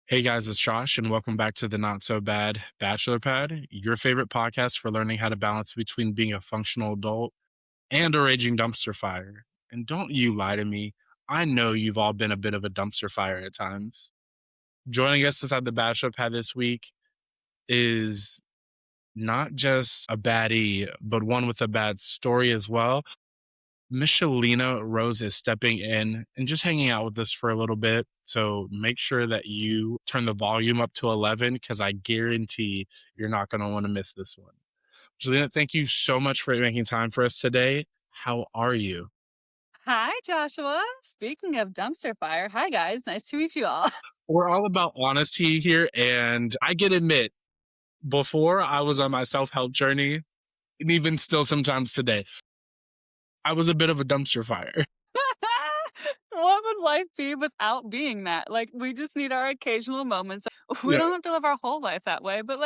Hey guys, it's Josh, and welcome back to the Not So Bad Bachelor Pad, your favorite podcast for learning how to balance between being a functional adult and a raging dumpster fire. And don't you lie to me, I know you've all been a bit of a dumpster fire at times. Joining us inside the Bachelor Pad this week is not just a baddie, but one with a bad story as well. Michelena Rose is stepping in and just hanging out with us for a little bit. So make sure that you turn the volume up to 11 because I guarantee you're not going to want to miss this one. Michelena, thank you so much for making time for us today. How are you? Hi, Joshua. Speaking of dumpster fire, hi guys. Nice to meet you all. We're all about honesty here. And I can admit, before I was on my self help journey, and even still sometimes today, I was a bit of a dumpster fire. What would life be without being that? Like, we just need our occasional moments. We Yeah. don't have to live our whole life that way, but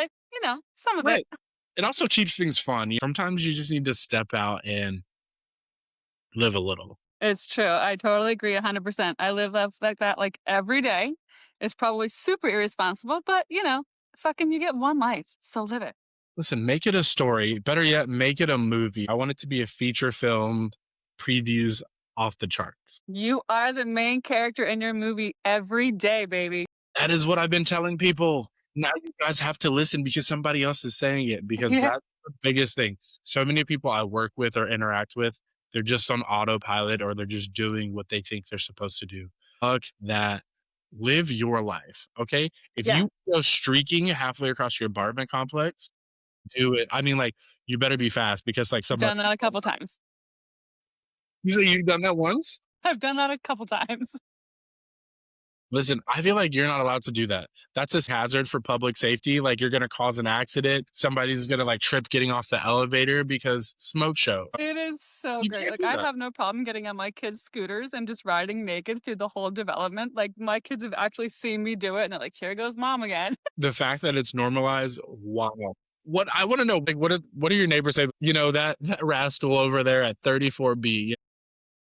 some of it. Right. It also keeps things fun. Sometimes you just need to step out and live a little. It's true. I totally agree 100%. I live life like that like every day. It's probably super irresponsible, but fucking you get one life, so live it. Listen, make it a story. Better yet, make it a movie. I want it to be a feature film, previews off the charts. You are the main character in your movie every day, baby. That is what I've been telling people. Now you guys have to listen because somebody else is saying it because Yeah. that's the biggest thing. So many people I work with or interact with, they're just on autopilot or they're just doing what they think they're supposed to do. Fuck that. Live your life. Okay. If Yeah. you go streaking halfway across your apartment complex, do it. I mean, like, you better be fast because, like, I've somebody done that a couple times. usually you've done that once? I've done that a couple times. Listen, I feel like you're not allowed to do that. That's a hazard for public safety, like, you're gonna cause an accident, somebody's gonna, like, trip getting off the elevator because smoke show. It is so You great. can't Like, do I that. have no problem getting on my kids' scooters and just riding naked through the whole development. Like, my kids have actually seen me do it, and they're like, "Here goes mom again." The fact that it's normalized, wow. What I wanna know, like, what do your neighbors say? That rascal over there at 34B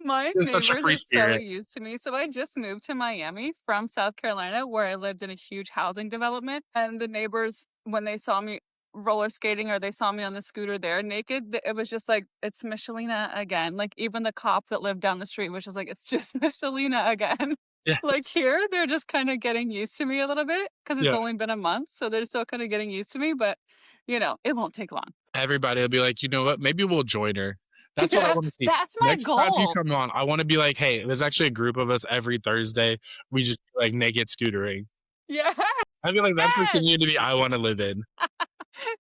My is such a neighbors free are so spirit. used to me. So I just moved to Miami from South Carolina, where I lived in a huge housing development. And the neighbors, when they saw me roller skating or they saw me on the scooter there naked, it was just like, it's Michelena again. Like, even the cop that lived down the street was just like, it's just Michelena again. Yeah, Like, here, they're just kind of getting used to me a little bit because it's yeah. only been a month. So they're still kind of getting used to me, but it won't take long. Everybody will be like, "You know what? Maybe we'll join her." That's what I Yeah, wanna see. that's my Next time you goal. come on, I wanna be like, "Hey, there's actually a group of us every Thursday. We just do, like, naked scootering." Yeah. I feel like that's the Yes. community I wanna live in.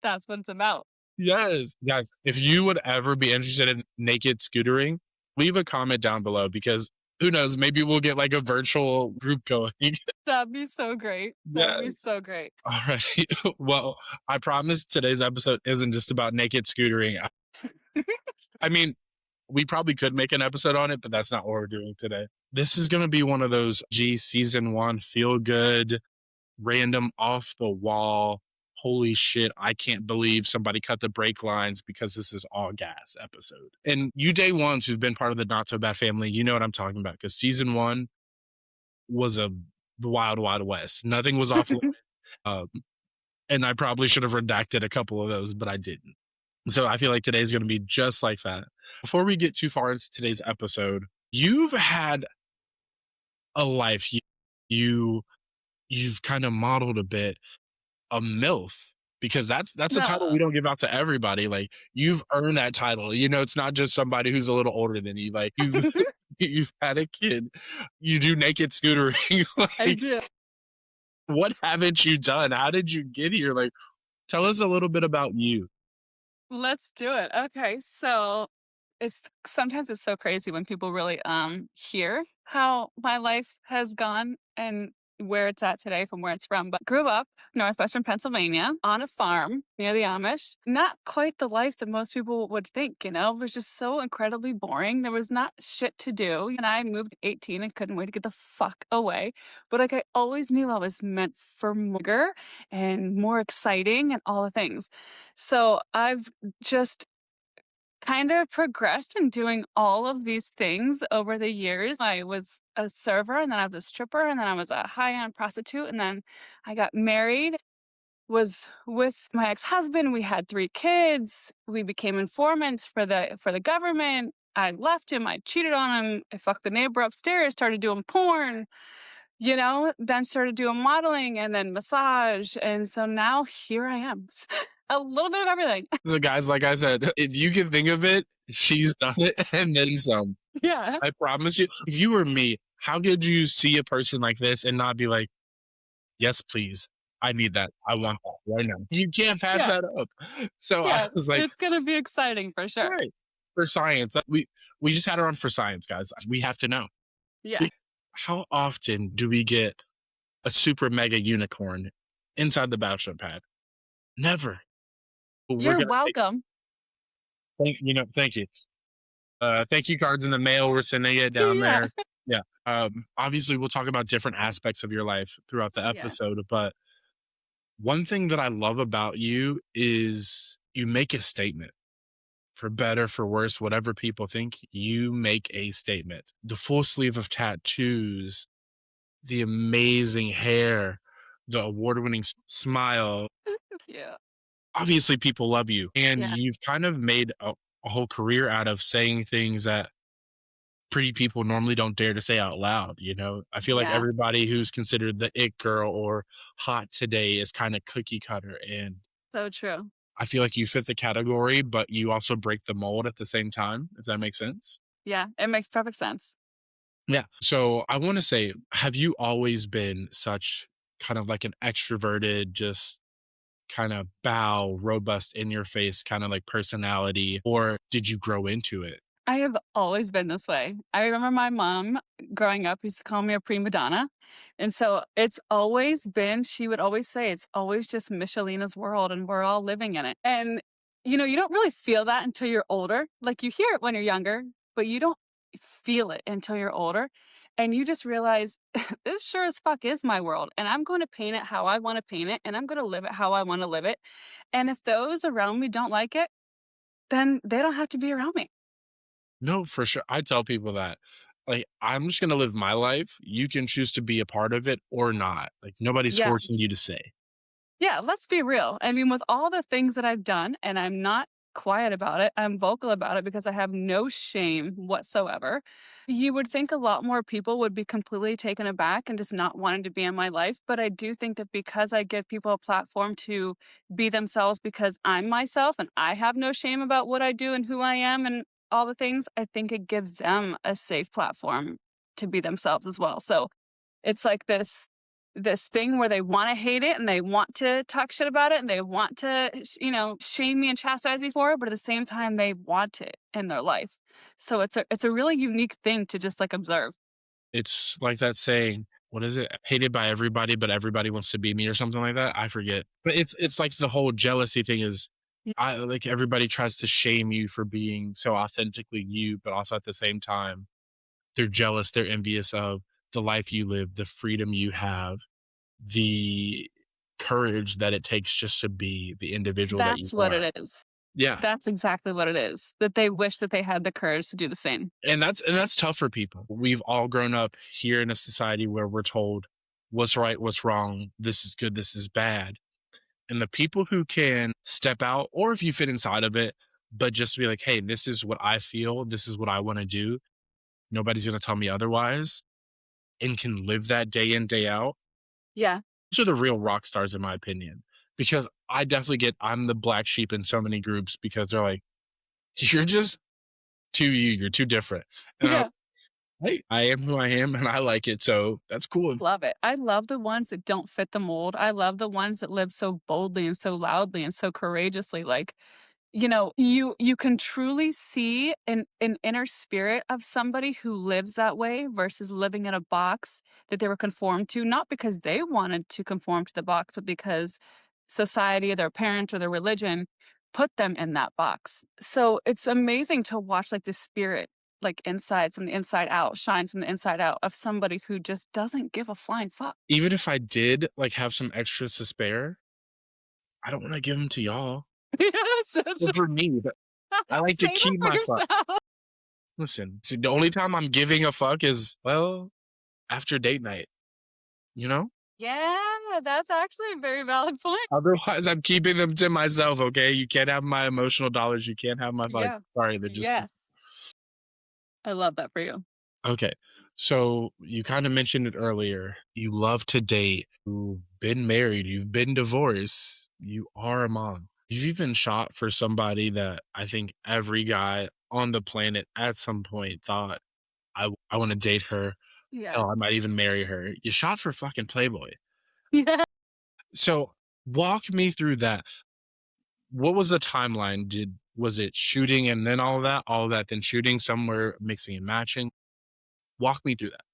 That's what it's about. Yes. Guys, if you would ever be interested in naked scootering, leave a comment down below because who knows, maybe we'll get, like, a virtual group going. That'd be so great. That'd be Yes. so great. Alrighty. Well, I promise today's episode isn't just about naked scootering. I mean, we probably could make an episode on it, but that's not what we're doing today. This is going to be one of those season one feel good, random, off the wall. Holy shit, I can't believe somebody cut the brake lines because this is all gas episode. And you day ones who've been part of the Not So Bad family, you know what I'm talking about because season one was a wild, wild west. Nothing was off limits. Um, and I probably should have redacted a couple of those, but I didn't. So I feel like today's going to be just like that. Before we get too far into today's episode, you've had a life. You you've kind of modeled a bit a MILF because that's a title No. we don't give out to everybody. Like you've earned that title. You know, it's not just somebody who's a little older than you. Like you've you've had a kid. You do naked scootering. I Like do. what haven't you done? How did you get here? Like tell us a little bit about you. Let's do it. Okay, so it's so crazy when people really hear how my life has gone and where it's at today from where it's from. But grew up northwestern Pennsylvania on a farm near the Amish. Not quite the life that most people would think, It was just so incredibly boring. There was not shit to do. And I moved at 18 and couldn't wait to get the fuck away. But like I always knew I was meant for more and more exciting and all the things. So I've just kind of progressed in doing all of these things over the years. I was a server, and then I was a stripper, and then I was a high-end prostitute, and then I got married, was with my ex-husband, we had 3 kids, we became informants for the government. I left him, I cheated on him, I fucked the neighbor upstairs, started doing porn, then started doing modeling and then massage, and so now here I am. A little bit of everything. So, guys, like I said, if you can think of it, she's done it and then some. Yeah, I promise you. If you were me, how could you see a person like this and not be like, yes, please. I need that. I want that right now. You can't pass yeah, that up. So I yeah, was like, it's gonna be exciting for sure. right. For science. We just had her on for science, guys. We have to know. Yeah. How often do we get a super mega unicorn inside the bachelor pad? Never. But we're You're gonna take welcome. thank you. Thank you cards in the mail. We're sending it down Yeah. there. Yeah. Obviously we'll talk about different aspects of your life throughout the Yeah, episode, but one thing that I love about you is you make a statement. For better, for worse, whatever people think, you make a statement. The full sleeve of tattoos, the amazing hair, the award-winning smile. yeah, Obviously, people love you, and yeah, you've kind of made a whole career out of saying things that pretty people normally don't dare to say out loud, you know? I feel like yeah, everybody who's considered the it girl or hot today is kinda cookie cutter, and so true. I feel like you fit the category, but you also break the mold at the same time, if that makes sense. Yeah, it makes perfect sense. Yeah. So I wanna say, have you always been such kind of like an extroverted, just kinda bow, robust, in your face kinda like personality, or did you grow into it? I have always been this way. I remember my mom growing up used to call me a prima donna. And so it's always been, she would always say, it's always just Michelena's world and we're all living in it. And, you don't really feel that until you're older. Like you hear it when you're younger, but you don't feel it until you're older. And you just realize this sure as fuck is my world. And I'm going to paint it how I want to paint it. And I'm going to live it how I want to live it. And if those around me don't like it, then they don't have to be around me. No, for sure. I tell people that. Like, I'm just gonna live my life. You can choose to be a part of it or not. Like, nobody's Yeah. forcing you to say. Yeah, let's be real. I mean, with all the things that I've done, and I'm not quiet about it, I'm vocal about it because I have no shame whatsoever. You would think a lot more people would be completely taken aback and just not wanting to be in my life. But I do think that because I give people a platform to be themselves because I'm myself and I have no shame about what I do and who I am and all the things, I think it gives them a safe platform to be themselves as well. So it's like this thing where they wanna hate it and they want to talk shit about it and they want to, shame me and chastise me for it, but at the same time, they want it in their life. So it's a really unique thing to just, like, observe. It's like that saying, what is it? Hated by everybody, but everybody wants to be me or something like that. I forget. But it's like the whole jealousy thing is Y I like everybody tries to shame you for being so authentically you, but also at the same time, they're jealous, they're envious of the life you live, the freedom you have, the courage that it takes just to be the individual that you That's what are. it is. Yeah. That's exactly what it is, that they wish that they had the courage to do the same. And that's tough for people. We've all grown up here in a society where we're told what's right, what's wrong, this is good, this is bad. And the people who can step out, or if you fit inside of it, but just be like, hey, this is what I feel, this is what I want to do. Nobody's going to tell me otherwise, and can live that day in, day out. Yeah. Those are the real rock stars, in my opinion. Because I'm the black sheep in so many groups because they're like, you're just too you, you're too different. And Yeah. hey, I am who I am and I like it. So that's cool. Love it. I love the ones that don't fit the mold. I love the ones that live so boldly and so loudly and so courageously, like, you can truly see an inner spirit of somebody who lives that way versus living in a box that they were conformed to, not because they wanted to conform to the box, but because society, their parents, or their religion put them in that box. So it's amazing to watch like the spirit, like inside from the inside out, shine from the inside out of somebody who just doesn't give a flying fuck. Even if I did like have some extras to spare, I don't want to give them to y'all. Yes, They're for me. I like to Say that keep for my fuck. yourself. Listen, see, the only time I'm giving a fuck is, well, after date night, you know? Yeah, that's actually a very valid point. Otherwise, I'm keeping them to myself, okay? You can't have my emotional dollars, you can't have my fuck. Yeah. Sorry, they're just Yes. I love that for you. okay. So, you kinda mentioned it earlier, you love to date, you've been married, you've been divorced, you are a mom. You've even shot for somebody that I think every guy on the planet at some point thought, I wanna date her. Yeah. Hell, I might even marry her. You shot for fucking Playboy. Yeah. So, walk me through that. What was the timeline? Was it shooting and then all of that, then shooting somewhere, mixing and matching? Walk me through that.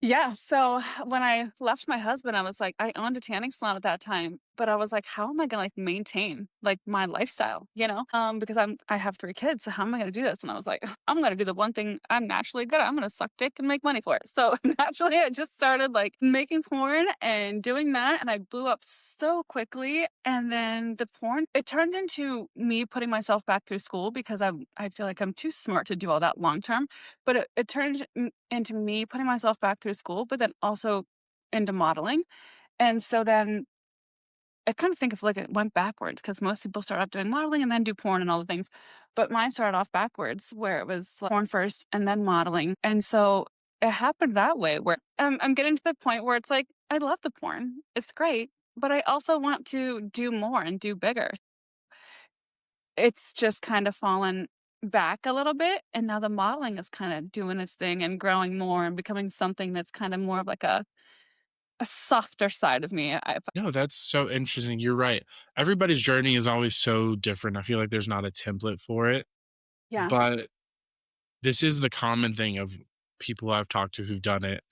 Yeah, so when I left my husband, I was like I owned a tanning salon at that time, but I was like, "How am I gonna, like, maintain, like, my lifestyle?" You know? Because I have 3 kids, so how am I gonna do this? And I was like, "I'm gonna do the one thing I'm naturally good at, I'm gonna suck dick and make money for it." So, naturally, I just started, like, making porn and doing that, and I blew up so quickly, and then the porn it turned into me putting myself back through school because I feel like I'm too smart to do all that long term. But it turned into me putting myself back through school, but then also into modeling. And so then I kind of think of like it went backwards because most people start off doing modeling and then do porn and all the things. But mine started off backwards where it was like porn first and then modeling. And so it happened that way where I'm getting to the point where it's like, I love the porn. It's great. But I also want to do more and do bigger. It's just kind of fallen back a little bit, and now the modeling is kinda doing its thing and growing more and becoming something that's kind of more of like a softer side of me. I No, that's so interesting. You're right. Everybody's journey is always so different. I feel like there's not a template for it, Yeah. but this is the common thing of people I've talked to who've done it,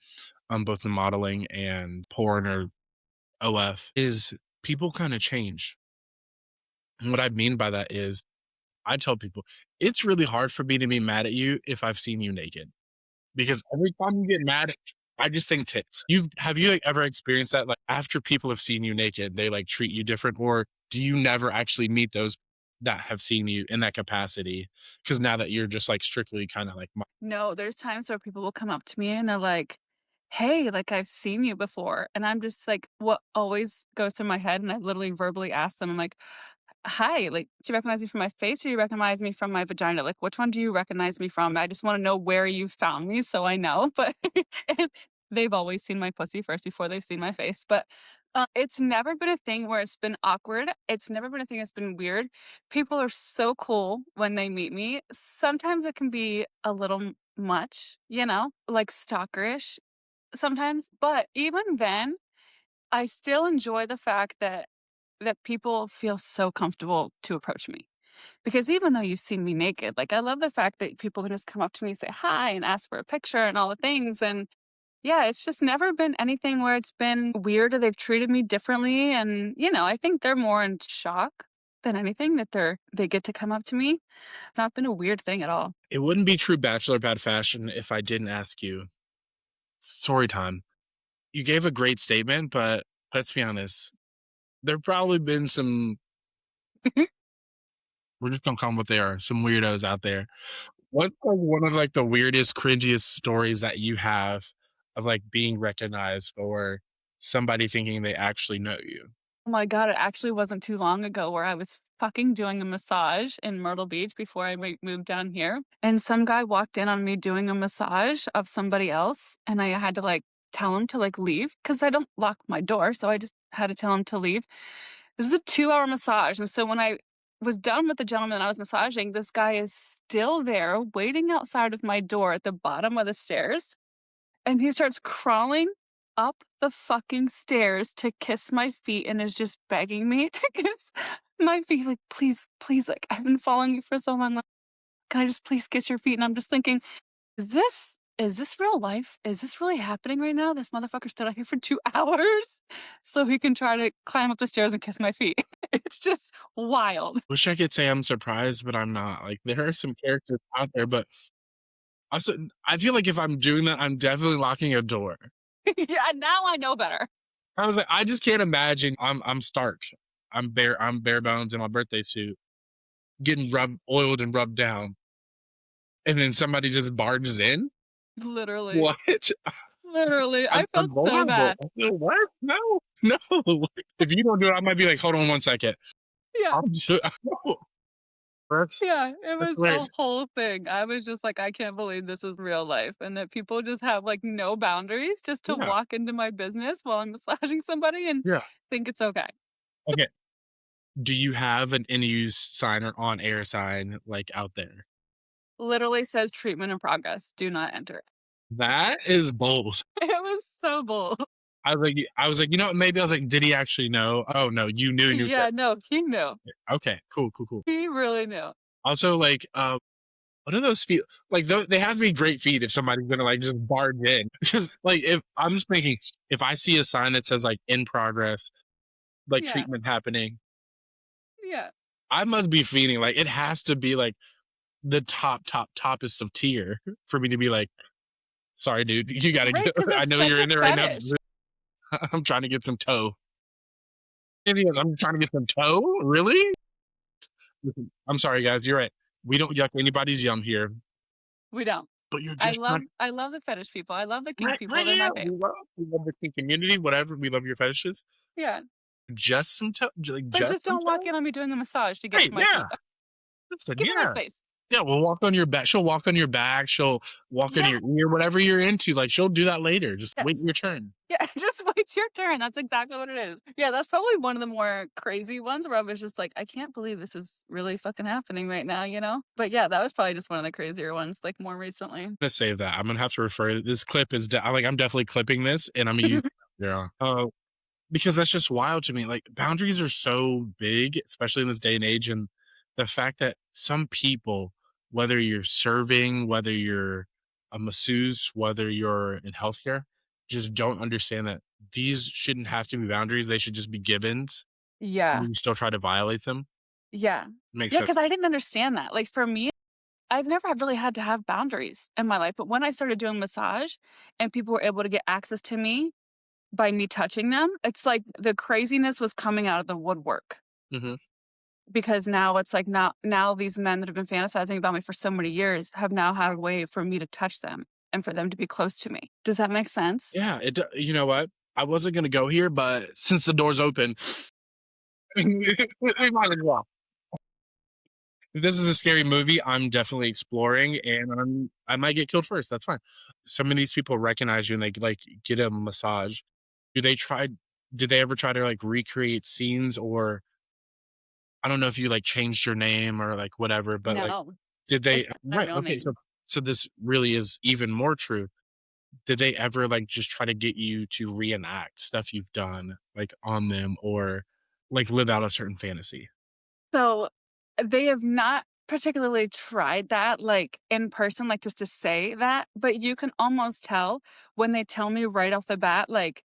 both in modeling and porn or OF, is people kind of change. And what I mean by that is I tell people it's really hard for me to be mad at you if I've seen you naked. Because every time you get mad at I just think tits. Have you, like, ever experienced that? Like, after people have seen you naked, they, like, treat you different, or do you never actually meet those that have seen you in that capacity? Because now that you're just, like, strictly kinda like mo No, there's times where people will come up to me and they're like, "Hey, like, I've seen you before." And I'm just like what always goes through my head, and I literally verbally ask them, I'm like, "Hi, like, do you recognize me from my face or you recognize me from my vagina? Like, which one do you recognize me from? I just wanna know where you found me so I know." But and they've always seen my pussy first before they've seen my face. But, it's never been a thing where it's been awkward. It's never been a thing that's been weird. People are so cool when they meet me. Sometimes it can be a little much, you know, like stalkerish sometimes, but even then, I still enjoy the fact that people feel so comfortable to approach me. Because even though you've seen me naked, like, I love the fact that people can just come up to me and say hi and ask for a picture and all the things, and yeah, it's just never been anything where it's been weird or they've treated me differently, and, you know, I think they're more in shock than anything that they get to come up to me. It's not been a weird thing at all. it wouldn't be true bachelor bad fashion if I didn't ask you. Story time. You gave a great statement, but let's be honest, there probably been some we're just gonna call 'em what they are, some weirdos out there. What's, like, one of, like, the weirdest, cringiest stories that you have of, like, being recognized or somebody thinking they actually know you? Oh my god, it actually wasn't too long ago where I was fucking doing a massage in Myrtle Beach before I moved down here, and some guy walked in on me doing a massage of somebody else, and I had to, like, tell him to, like, leave because I don't lock my door, so I just had to tell him to leave. This is a 2-hour massage, and so when I was done with the gentleman I was massaging, this guy is still there waiting outside of my door at the bottom of the stairs, and he starts crawling up the fucking stairs to kiss my feet and is just begging me to kiss my feet. He's like, "Please, please, like, I've been following you for so long, like, can I just please kiss your feet?" And I'm just thinking, "Is this real life? Is this really happening right now? This motherfucker stood out here for 2 hours so he can try to climb up the stairs and kiss my feet." It's just wild. Wish I could say I'm surprised, but I'm not. Like, there are some characters out there, but also, I feel like if I'm doing that, I'm definitely locking a door. Yeah, now I know better. I was like, I just can't imagine I'm Stark. I'm bare bones in my birthday suit. getting rubbed, oiled and rubbed down, and then somebody just barges in. Literally. What? Literally, I I'm felt so vulnerable. bad. I feel what? No, no. If you don't do it, I might be like, hold on one second. Yeah. I'm just, no. That's Yeah, it that's was a hilarious. whole thing. I was just like, "I can't believe this is real life," and that people just have, like, no boundaries just to Yeah, walk into my business while I'm massaging somebody and yeah. think it's okay. Okay. Do you have an in use sign or on air sign like out there? Literally says, "Treatment in progress, do not enter." That is bold. It was so bold. I was like, you know, maybe I was like, did he actually know? Oh no, you knew and you're good. Yeah, no, he knew. Okay, cool, cool, cool. He really knew. Also, like, what are those feet? Like, they have to be great feet if somebody's gonna like just barge in. Because, like, if I'm just thinking, if I see a sign that says like in progress, like Yeah, treatment happening, yeah. I must be feeling like it has to be like the toppest of tier for me to be like, sorry, dude, you gotta Right, go. because I it's know such you're a in there right now. fetish. I'm trying to get some toe. Idiot, I'm trying to get some toe. Really? Listen, I'm sorry, guys. You're right. We don't yuck anybody's yum here, We don't. but you're I just love trying. I love the fetish people. I love the kink Right, people. right, They're yeah. my fave. We love the kink community. Whatever. We love your fetishes. Yeah, Just some toe, like but just just some don't walk toe. in on me doing a massage to get Right? to my Yeah. feet. Listen, Give me my yeah. space. Yeah, we'll walk on your back. She'll walk on your back. She'll walk on Yeah, your ear, whatever you're into. Like she'll do that later. Just wait yes. your turn. Yeah, just wait your turn. That's exactly what it is. Yeah, that's probably one of the more crazy ones where I was just like, "I can't believe this is really fucking happening right now," you know? But yeah, that was probably just one of the crazier ones, like, more recently. Gonna save that. I'm gonna have to refer. This clip is. I'm definitely clipping this, and I'm gonna use. Yeah. Because that's just wild to me. Like boundaries are so big, especially in this day and age, and the fact that some people, whether you're serving, whether you're a masseuse, whether you're in healthcare, just don't understand that these shouldn't have to be boundaries. They should just be givens. Yeah. And you still try to violate them. Yeah. Makes Yeah, sense. because I didn't understand that. Like, for me, I've never had really had to have boundaries in my life, but when I started doing massage and people were able to get access to me by me touching them, it's like the craziness was coming out of the woodwork. Hmm. Because now it's like now these men that have been fantasizing about me for so many years have now had a way for me to touch them and for them to be close to me. Does that make sense? Yeah. You know what? I wasn't gonna go here, but since the door's open, we might as well. If this is a scary movie, I'm definitely exploring, and I might get killed first. That's fine. Some of these people recognize you and they like get a massage. Do they try? Did they ever try to like recreate scenes, or I don't know if you like changed your name or like whatever, but like No, did they? it's my Right. real Okay. name. So this really is even more true. Did they ever like just try to get you to reenact stuff you've done like on them, or like live out a certain fantasy? So, they have not particularly tried that, like, in person, like, just to say that, but you can almost tell when they tell me right off the bat, like,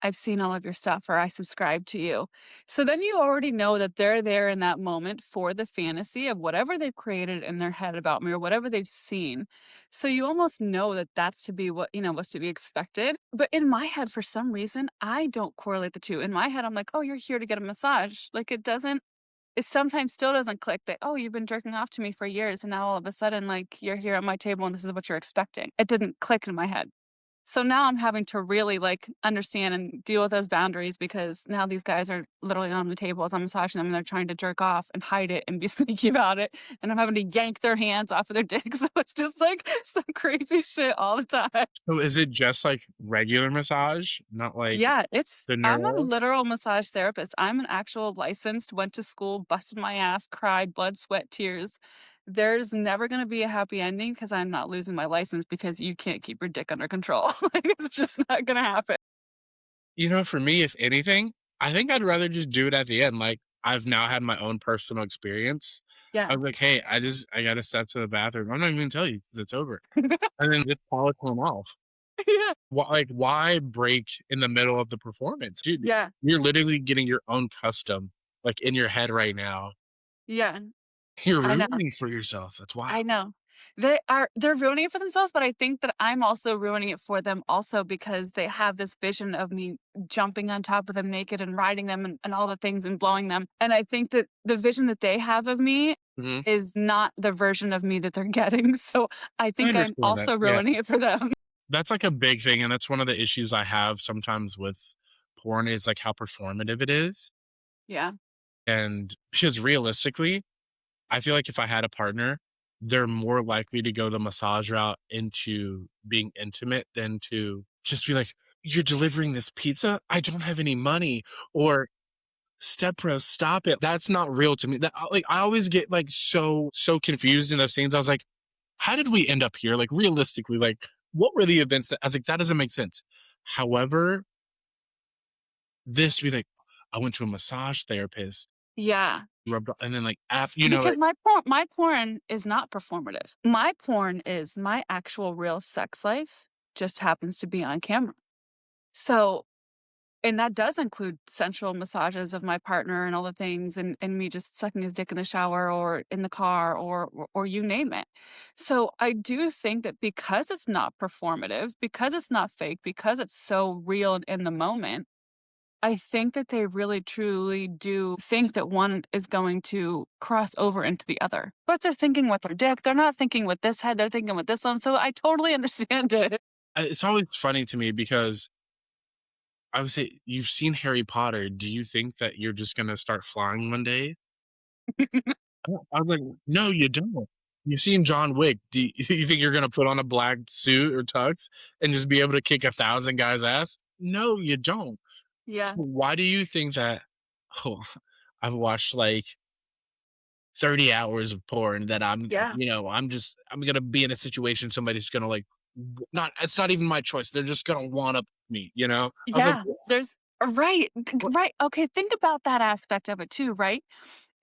"I've seen all of your stuff," or "I subscribe to you." So then you already know that they're there in that moment for the fantasy of whatever they've created in their head about me or whatever they've seen. So you almost know that that's to be what's to be expected. But in my head, for some reason, I don't correlate the 2. In my head, I'm like, "Oh, you're here to get a massage." Like, it sometimes still doesn't click that, "Oh, you've been jerking off to me for years, and now all of a sudden, like, you're here at my table and this is what you're expecting." It didn't click in my head. So now I'm having to really, like, understand and deal with those boundaries because now these guys are literally on the table as I'm massaging them, and they're trying to jerk off and hide it and be sneaky about it, and I'm having to yank their hands off of their dicks. So it's just, like, some crazy shit all the time. So is it just like regular massage, not like Yeah, the I'm a neuro? literal massage therapist. I'm an actual licensed, went to school, busted my ass, cried, blood, sweat, tears. There's never gonna be a happy ending because 'cause I'm not losing my license because you can't keep your dick under control. Like, it's just not gonna happen. You know, for me, if anything, I think I'd rather just do it at the end. Like I've now had my own personal experience. I Yeah. was like, hey, I gotta step to the bathroom. I'm not even gonna tell you because it's over. And then just polish them off. Yeah. Why break in the middle of the performance? Dude, Yeah. you're literally getting your own custom like in your head right now. Yeah. You're I know. ruining for yourself. That's wild. I know. they're ruining it for themselves, but I think that I'm also ruining it for them also because they have this vision of me jumping on top of them naked and riding them and all the things and blowing them. And I think that the vision that they have of me Mhm. is not the version of me that they're getting. So I I think I'm understand that. also Yeah. ruining it for them. That's like a big thing, and that's one of the issues I have sometimes with porn is like how performative it is. Yeah. And because realistically, I feel like if I had a partner, they're more likely to go the massage route into being intimate than to just be like, "You're delivering this pizza? I don't have any money." Or, "Step bro, stop it." That's not real to me. Like, I always get, like, so confused in those scenes. I was like, "How did we end up here?" Like, realistically, like, what were the events that I was like, "That doesn't make sense." However, this be like, "I went to a massage therapist, Yeah. rubbed" and then, like, after you know, Because like my porn is not performative. My porn is my actual real sex life just happens to be on camera. So and that does include sensual massages of my partner and all the things and me just sucking his dick in the shower or in the car or you name it. So I do think that because it's not performative, because it's not fake, because it's so real and in the moment, I think that they really truly do think that one is going to cross over into the other. But they're thinking with their dick. They're not thinking with this head, they're thinking with this one. So I totally understand it. it's always funny to me because I would say, "You've seen Harry Potter. Do you think that you're just gonna start flying one day?" I was like, "No, you don't. You've seen John Wick. Do you you think you're gonna put on a black suit or tux and just be able to kick 1,000 guys' ass? No, you don't. So Yeah. why do you think that" oh, I've watched, like, 30 hours of porn that Yeah. I'm gonna be in a situation somebody's gonna, like, not it's not even my choice. They're just gonna wanna me, you know? I was like, Yeah. There's right. "What?" Right. Okay. Think about that aspect of it too, right?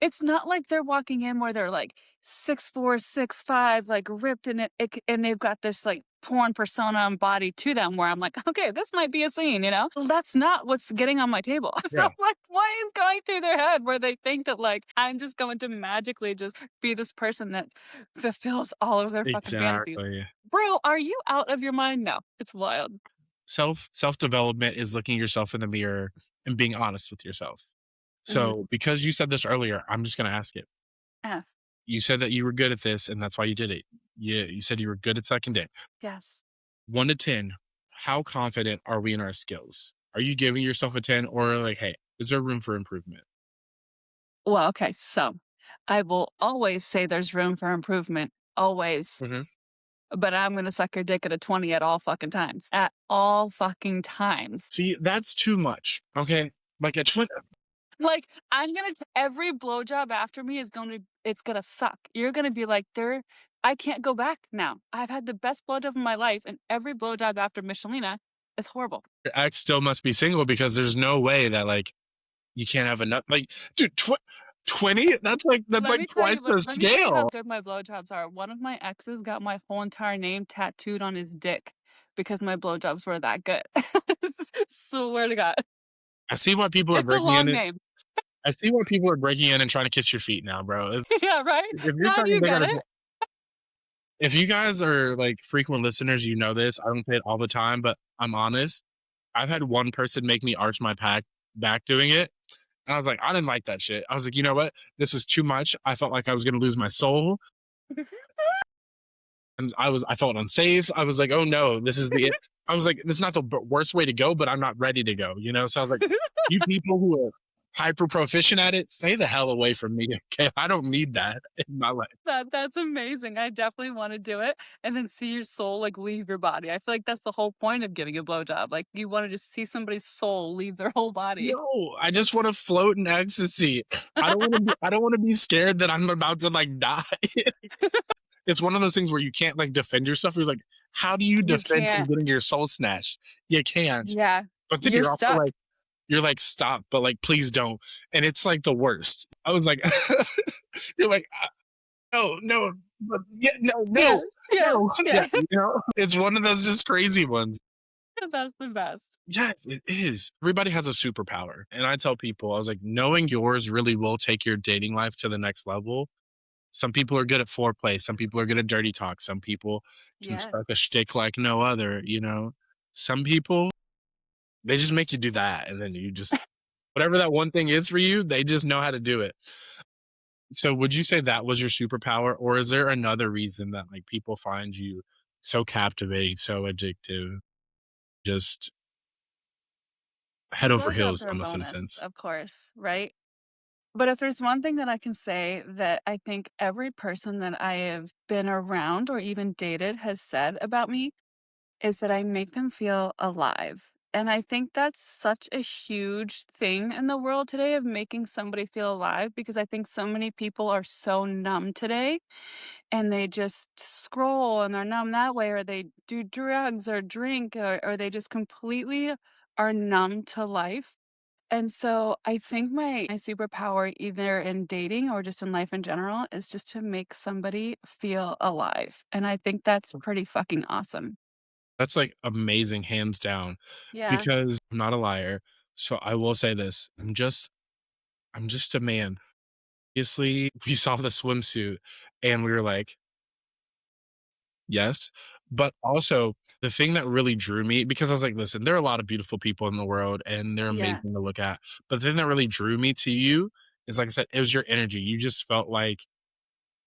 It's not like they're walking in where they're like 6'4", 6'5", like ripped in and they've got this like porn persona and body to them where I'm like, okay, this might be a scene, you know? Well, that's not what's getting on my table. So Yeah, like what is going through their head where they think that like I'm just going to magically just be this person that fulfills all of their fucking fantasies. exactly. Bro, are you out of your mind? No, it's wild. Self-development is looking yourself in the mirror and being honest with yourself. Hmm. So, because you said this earlier, I'm just gonna ask it. Yes. You said that you were good at this, and that's why you did it. You said you were good at sucking dick. Yes. 1 to 10, how confident are we in our skills? Are you giving yourself a 10 or like, "Hey, is there room for improvement?" Well, okay, so I will always say there's room for improvement, always, Mhm. but I'm gonna suck your dick at a 20 at all fucking times. At all fucking times. See, that's too much, okay? Like, a twin Like, I'm gonna every blowjob after me is it's gonna suck. You're gonna be like, I can't go back now. I've had the best blowjob of my life, and every blowjob after Michelena is horrible. your ex still must be single because there's no way that, like, you can't have enough like, dude, 20? That's like twice the Let me tell you how scale. good my blowjobs are. One of my exes got my whole entire name tattooed on his dick because my blowjobs were that good. Swear to God. I see why people are It's a breaking in long it. name. I see why people are breaking in and trying to kiss your feet now, bro. Yeah, right? If you're Now do talking you they're get gonna it? if you guys are, like, frequent listeners, you know this. I don't say it all the time, but I'm honest. I've had one person make me arch my back doing it, and I was like, "I didn't like that shit." I was like, "You know what? This was too much." I felt like I was gonna lose my soul, and I felt unsafe. I was like, "Oh, no, this is the" I was like, "This is not the worst way to go, but I'm not ready to go," you know? So I was like, "You people who are hyper proficient at it, stay the hell away from me, okay? I don't need that in my life." That's amazing. I definitely wanna do it and then see your soul, like, leave your body. I feel like that's the whole point of giving a blowjob. Like, you wanna just see somebody's soul leave their whole body. No, I just wanna float in ecstasy. I don't wanna be scared that I'm about to, like, die. It's one of those things where you can't, like, defend yourself. You're like, how do you You defend from can't. getting your soul snatched? You can't. Yeah. But then You're stuck. you're like, "Stop," but, like, "Please don't." And it's, like, the worst. I was like you're like, no, no, but yeah, no, no, Yes, no." yes, Yeah, yeah. you know? It's one of those just crazy ones. That's the best. Yes, it is. Everybody has a superpower, and I tell people, I was like, knowing yours really will take your dating life to the next level. Some people are good at foreplay, some people are good at dirty talk, some people can Yes. spark a shtick like no other, you know? Some people, they just make you do that, and then you just whatever that one thing is for you, they just know how to do it. So would you say that was your superpower, or is there another reason that, like, people find you so captivating, so addictive, just head over Those are up heels for a almost in a bonus, sense? of course, right? But if there's one thing that I can say that I think every person that I have been around or even dated has said about me is that I make them feel alive. And I think that's such a huge thing in the world today of making somebody feel alive because I think so many people are so numb today and they just scroll and they're numb that way, or they do drugs or drink, or they just completely are numb to life. And so I think my superpower, either in dating or just in life in general, is just to make somebody feel alive. And I think that's pretty fucking awesome. That's, like, amazing, hands down, Yeah. because I'm not a liar, so I will say this, I'm just a man. Obviously, we saw the swimsuit and we were like, "Yes," but also the thing that really drew me because I was like, "Listen, there are a lot of beautiful people in the world and they're Yeah. amazing to look at," but the thing that really drew me to you is, like I said, it was your energy. You just felt like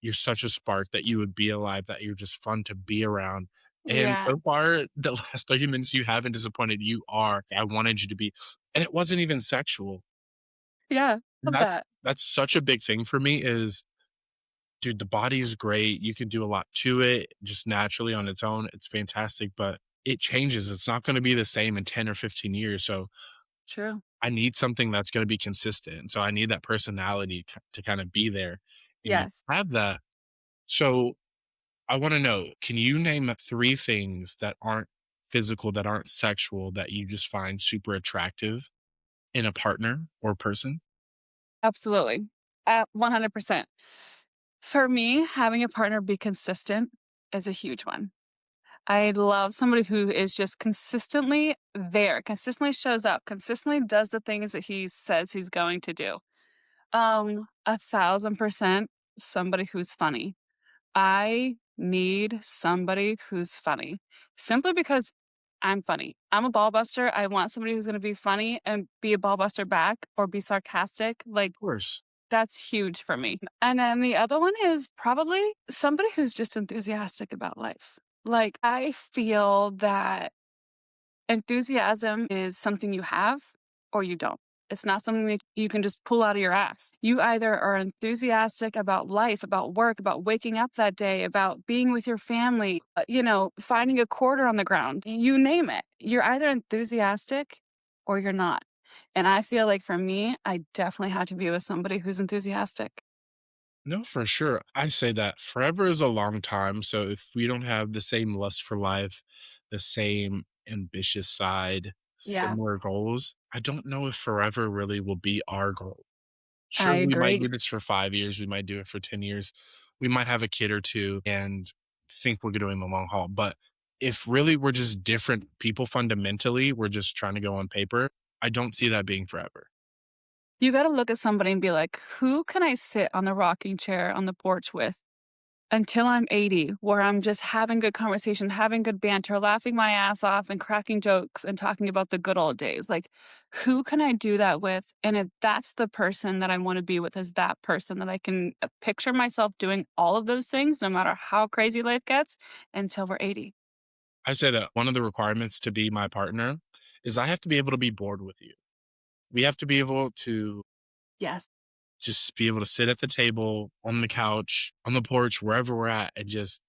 you're such a spark that you would be alive, that you're just fun to be around, and Yeah. so far, the last 30 minutes you haven't disappointed. You are. I wanted you to be, and it wasn't even sexual. Yeah. And Love that's that. that's such a big thing for me is, dude, the body's great. You can do a lot to it just naturally on its own. It's fantastic, but it changes. It's not gonna be the same in 10 or 15 years, so True. I need something that's gonna be consistent. So I need that personality to kinda be there, and you Yes. have that. So I wanna know, can you name 3 things that aren't physical, that aren't sexual, that you just find super attractive in a partner or person? Absolutely. 100%. For me, having a partner be consistent is a huge one. I love somebody who is just consistently there, consistently shows up, consistently does the things that he says he's going to do. 1,000% somebody who's funny. I need somebody who's funny simply because I'm funny. I'm a ball buster. I want somebody who's going to be funny and be a ball buster back or be sarcastic. Like, Of course. that's huge for me. And then the other one is probably somebody who's just enthusiastic about life. Like, I feel that enthusiasm is something you have or you don't. It's not something that you can just pull out of your ass. You either are enthusiastic about life, about work, about waking up that day, about being with your family, finding a quarter on the ground, you name it. You're either enthusiastic or you're not. And I feel like for me, I definitely had to be with somebody who's enthusiastic. No, for sure. I say that forever is a long time. So if we don't have the same lust for life, the same ambitious side, Yeah, similar goals, I don't know if forever really will be our goal. I Sure, we might agree. do this for 5 years, we might do it for 10 years, we might have a kid or two and think we're doing the long haul. But if really we're just different people fundamentally, we're just trying to go on paper, I don't see that being forever. You got to look at somebody and be like, who can I sit on the rocking chair on the porch with until I'm 80, where I'm just having good conversation, having good banter, laughing my ass off and cracking jokes and talking about the good old days. Like, who can I do that with? And if that's the person that I want to be with, is that person that I can picture myself doing all of those things, no matter how crazy life gets, until we're 80. I say that one of the requirements to be my partner is I have to be able to be bored with you. We have to be able to Yes. just be able to sit at the table, on the couch, on the porch, wherever we're at, and just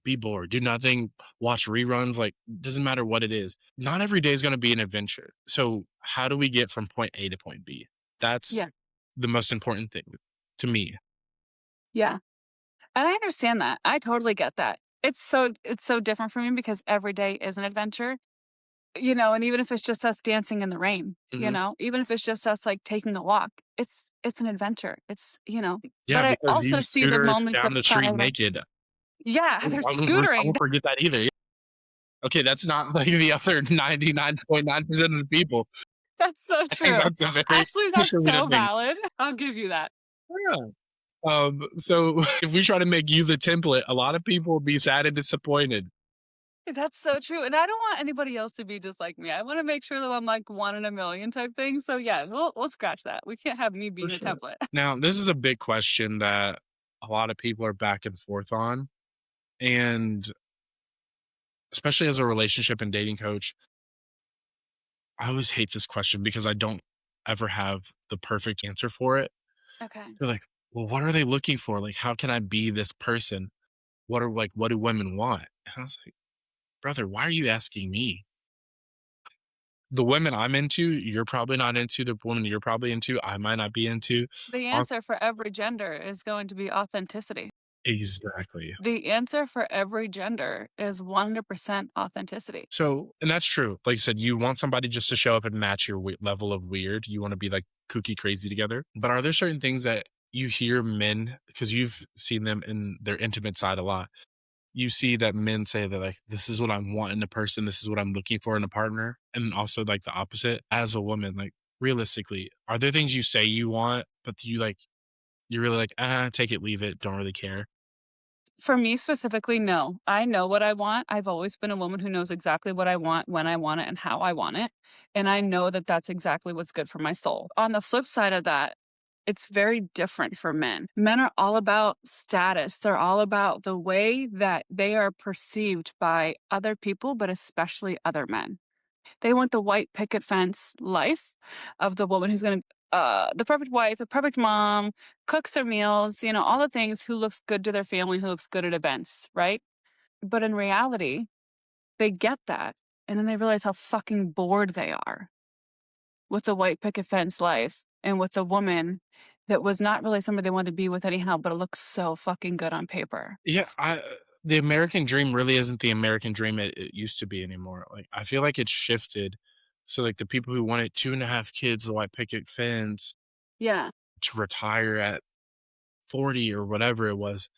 be bored, do nothing, watch reruns, like, doesn't matter what it is. Not every day is gonna be an adventure. So, how do we get from point A to point B? That's Yeah. the most important thing to me. Yeah. And I understand that. I totally get that. It's so different for me because every day is an adventure. And even if it's just us dancing in the rain, Mhm. even if it's just us, like, taking a walk, it's an adventure. But Yeah, I because also you see the scooter moments down the street outside of naked. Yeah, I there's won't I scootering. won't forget that either. Okay, that's not like the other 99.9% of the people. That's so I think true. that's a very Actually, that's contributive so thing. valid. I'll give you that. Yeah. So if we try to make you the template, a lot of people will be sad and disappointed. That's so true, and I don't want anybody else to be just like me. I wanna make sure that I'm, like, 1 in a million type thing, so yeah, we'll scratch that. We can't have me For being the sure. template. Now, this is a big question that a lot of people are back and forth on. And especially as a relationship and dating coach, I always hate this question because I don't ever have the perfect answer for it. Okay. They're like, well, what are they looking for? Like, how can I be this person? What do women want? And I was like, brother, why are you asking me? The women I'm into, you're probably not into. The woman you're probably into, I might not be into. The On answer for every gender is going to be authenticity. exactly. The answer for every gender is 100% authenticity. So, and that's true. Like you said, you want somebody just to show up and match your level of weird. You want to be like kooky crazy together. But are there certain things that you hear men, because you've seen them in their intimate side a lot, you see that men say that like, this is what I want in a person, this is what I'm looking for in a partner. And also like the opposite as a woman, like realistically, are there things you say you want, but you like, you're really like, take it, leave it, don't really care? For me specifically, no. I know what I want. I've always been a woman who knows exactly what I want, when I want it, and how I want it. And I know that that's exactly what's good for my soul. On the flip side of that, it's very different for men. Men are all about status. They're all about the way that they are perceived by other people, but especially other men. They want the white picket fence life of the woman who's gonna the perfect wife, the perfect mom, cooks their meals, you know, all the things, who looks good to their family, who looks good at events, right? But in reality, they get that, and then they realize how fucking bored they are with the white picket fence life and with the woman that was not really somebody they wanted to be with anyhow, but it looks so fucking good on paper. Yeah, the American dream really isn't the American dream it used to be anymore. Like, I feel like it's shifted. So, like, the people who wanted 2.5 kids, the white picket fence, Yeah. to retire at 40 or whatever it was,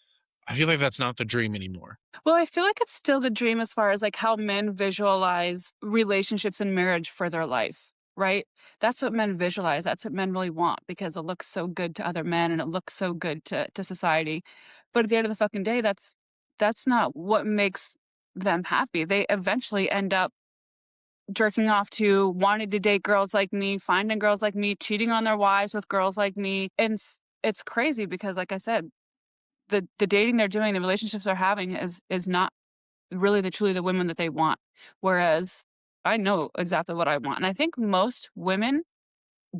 I feel like that's not the dream anymore. Well, I feel like it's still the dream as far as, like, how men visualize relationships and marriage for their life, right? That's what men visualize, that's what men really want because it looks so good to other men and it looks so good to society. But at the end of the fucking day, that's not what makes them happy. They eventually end up jerking off to wanting to date girls like me, finding girls like me, cheating on their wives with girls like me, and it's crazy because, like I said, the dating they're doing, the relationships they're having is not really truly the women that they want. Whereas I know exactly what I want. And I think most women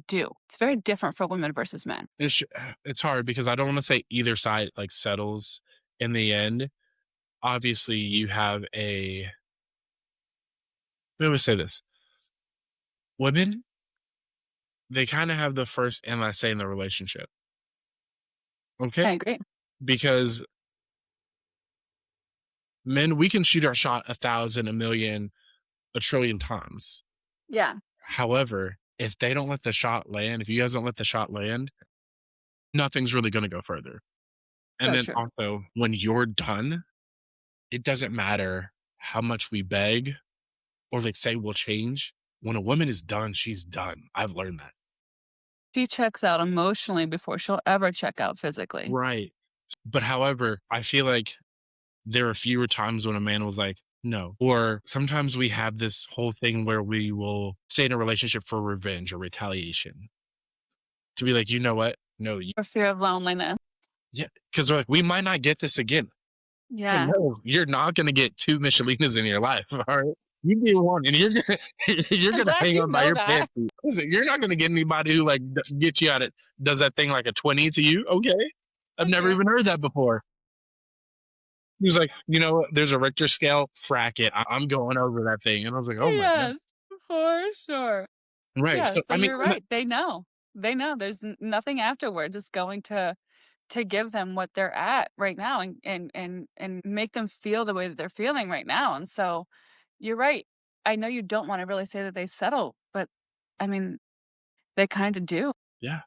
do. It's very different for women versus men. It's it's hard because I don't wanna say either side, like, settles in the end. Obviously, you have a we always say this, women, they kinda have the first and last say in the relationship, okay? I agree. Because men, we can shoot our shot 1,000, a million, a trillion times. Yeah, However, if they don't let the shot land, if you guys don't let the shot land, nothing's really gonna go further. And so then true. also, when you're done, it doesn't matter how much we beg or like say we'll change. When a woman is done, she's done. I've learned that. She checks out emotionally before she'll ever check out physically. Right. But however, I feel like there are fewer times when a man was like, no. Or sometimes we have this whole thing where we will stay in a relationship for revenge or retaliation to be like, you know what? No, For fear of loneliness. yeah, because like we might not get this again. Like, Yeah. no, you're not gonna get 2 Michelinas in your life, all right? You get 1, and you're gonna you're I'm gonna glad hang you on by know your that. pants. Listen, you're not gonna get anybody who, like, gets you at it does that thing like a 20 to you, okay. I've never Okay. even heard that before. He was like, "You know what? There's a Richter scale, frack it. I'm going over that thing," and I was like, "Oh my god." Yes, for sure. Right, Yeah, so, so I mean, you're and that right. They know. They know there's nothing afterwards. It's going to give them what they're at right now and make them feel the way that they're feeling right now. And so you're right. I know you don't want to really say that they settle, but I mean, they kind of do. yeah,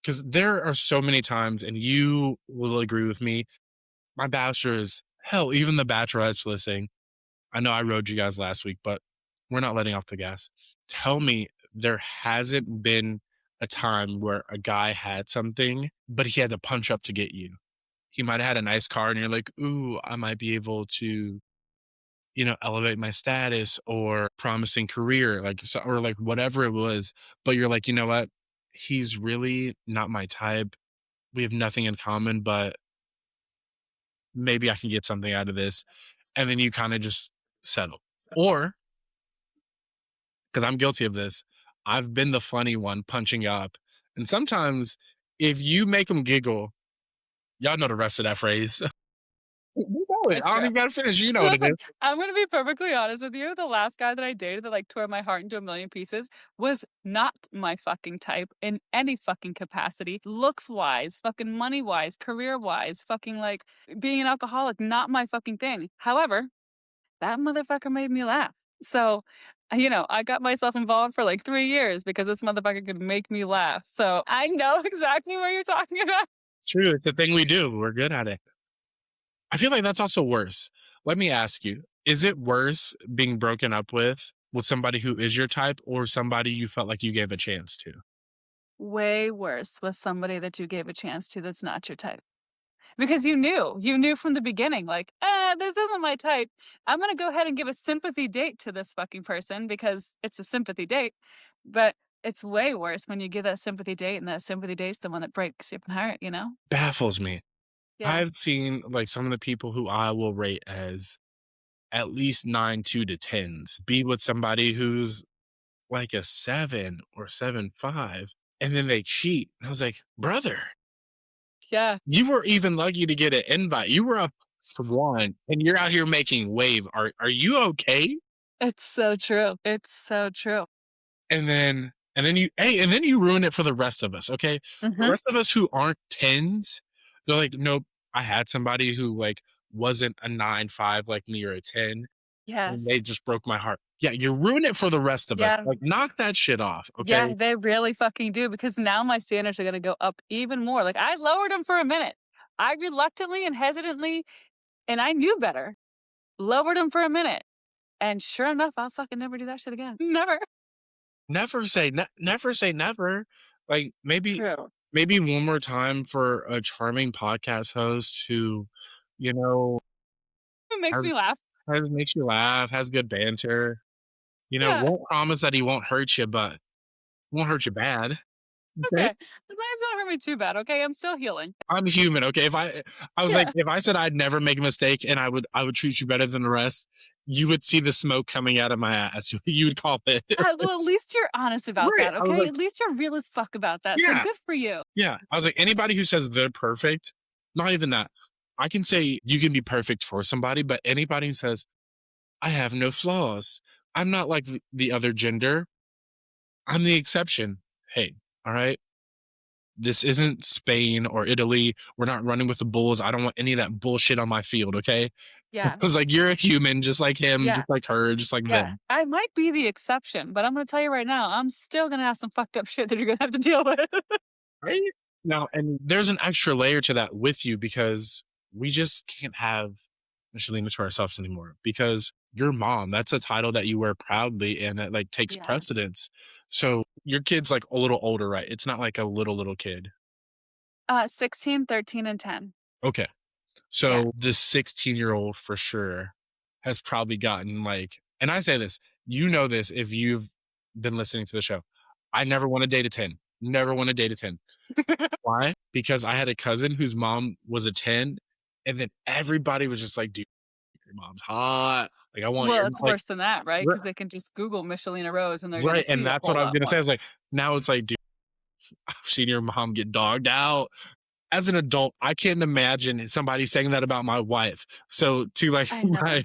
because there are so many times, and you will agree with me, my bachelors hell, even the bachelorettes listening, I know I rode you guys last week, but we're not letting off the gas. Tell me there hasn't been a time where a guy had something, but he had to punch up to get you. He might have had a nice car and you're like, "Ooh, I might be able to, elevate my status or promising career," like, so or, like, whatever it was, but you're like, "You know what? He's really not my type. We have nothing in common, but maybe I can get something out of this," and then you kinda just settle. Or, because 'cause I'm guilty of this, I've been the funny one punching up, and sometimes if you make them giggle, y'all know the rest of that phrase. You know it. It's I don't true. even gotta finish, you know what it Listen, is. I'm gonna be perfectly honest with you. The last guy that I dated that like tore my heart into a million pieces was not my fucking type in any fucking capacity. Looks wise, fucking money wise, career wise, fucking like being an alcoholic, not my fucking thing. However, that motherfucker made me laugh. So, I got myself involved for like 3 years because this motherfucker could make me laugh. So I know exactly what you're talking about. True, it's a thing we do, we're good at it. I feel like that's also worse. Let me ask you, is it worse being broken up with somebody who is your type or somebody you felt like you gave a chance to? Way worse with somebody that you gave a chance to that's not your type. Because you knew from the beginning, like, this isn't my type. I'm gonna go ahead and give a sympathy date to this fucking person because it's a sympathy date. But it's way worse when you give that sympathy date and that sympathy date's the one that breaks your heart, you know? Baffles me. Yeah. I've seen, like, some of the people who I will rate as at least 9 2 to 10s be with somebody who's like a 7 or 7.5, and then they cheat. And I was like, "Brother, Yeah. you were even lucky to get an invite. You were up to 1, and you're out here making wave. Are you okay?" It's so true. It's so true. And then you ruin it for the rest of us, okay? The Mhm. rest of us who aren't 10s, they're like, "Nope, I had somebody who, like, wasn't a 9.5 like me or a 10, and Yes. they just broke my heart." Yeah, you ruin it for the rest of us. Yeah. Like, knock that shit off, okay? Yeah, they really fucking do because now my standards are gonna go up even more. Like, I lowered them for a minute. I reluctantly and hesitantly, and I knew better, lowered them for a minute. And sure enough, I'll fucking never do that shit again. Never. Never say never. Like, True. maybe one more time for a charming podcast host who, you know, It makes has me laugh. makes you laugh, has good banter, Yeah. won't promise that he won't hurt you, but won't hurt you bad, Okay. okay? As long as it don't hurt me too bad, okay? I'm still healing. I'm human, okay? I was like, Yeah. if I said I'd never make a mistake and I would treat you better than the rest, you would see the smoke coming out of my ass. You would call it. Well, at least you're honest about Right. that, I was okay? like, At least you're real as fuck about that. So yeah, good for you. yeah. I was like, anybody who says they're perfect, not even that. I can say you can be perfect for somebody, but anybody who says, I have no flaws, I'm not like the other gender, I'm the exception. Hey, all right. This isn't Spain or Italy. We're not running with the bulls. I don't want any of that bullshit on my field, okay? Yeah. 'Cause, like, you're a human just like him, Yeah. just like her, just like Yeah. them, I might be the exception, but I'm gonna tell you right now, I'm still gonna have some fucked up shit that you're gonna have to deal with. right? Now, and there's an extra layer to that with you because we just can't have Michelena to ourselves anymore because your mom, that's a title that you wear proudly and it, like, takes Yeah. precedence. So, your kid's, like, a little older, right? It's not like a little kid. 16, 13, and 10. Okay. Yeah. So this 16-year-old for sure has probably gotten like, and I say this, you know this if you've been listening to the show. I never want to date a 10. Never want to date a 10. Why? Because I had a cousin whose mom was a 10, and then everybody was just like, dude, your mom's hot. Like, I want Well, your it's like worse than that, right? r- Because they can just Google Michelena Rose and they're gonna right. And see a that's what whole I was lot gonna more. say. I was like, now it's like, dude, I've seen your mom get dogged out. As an adult, I can't imagine somebody saying that about my wife. So to like I know. my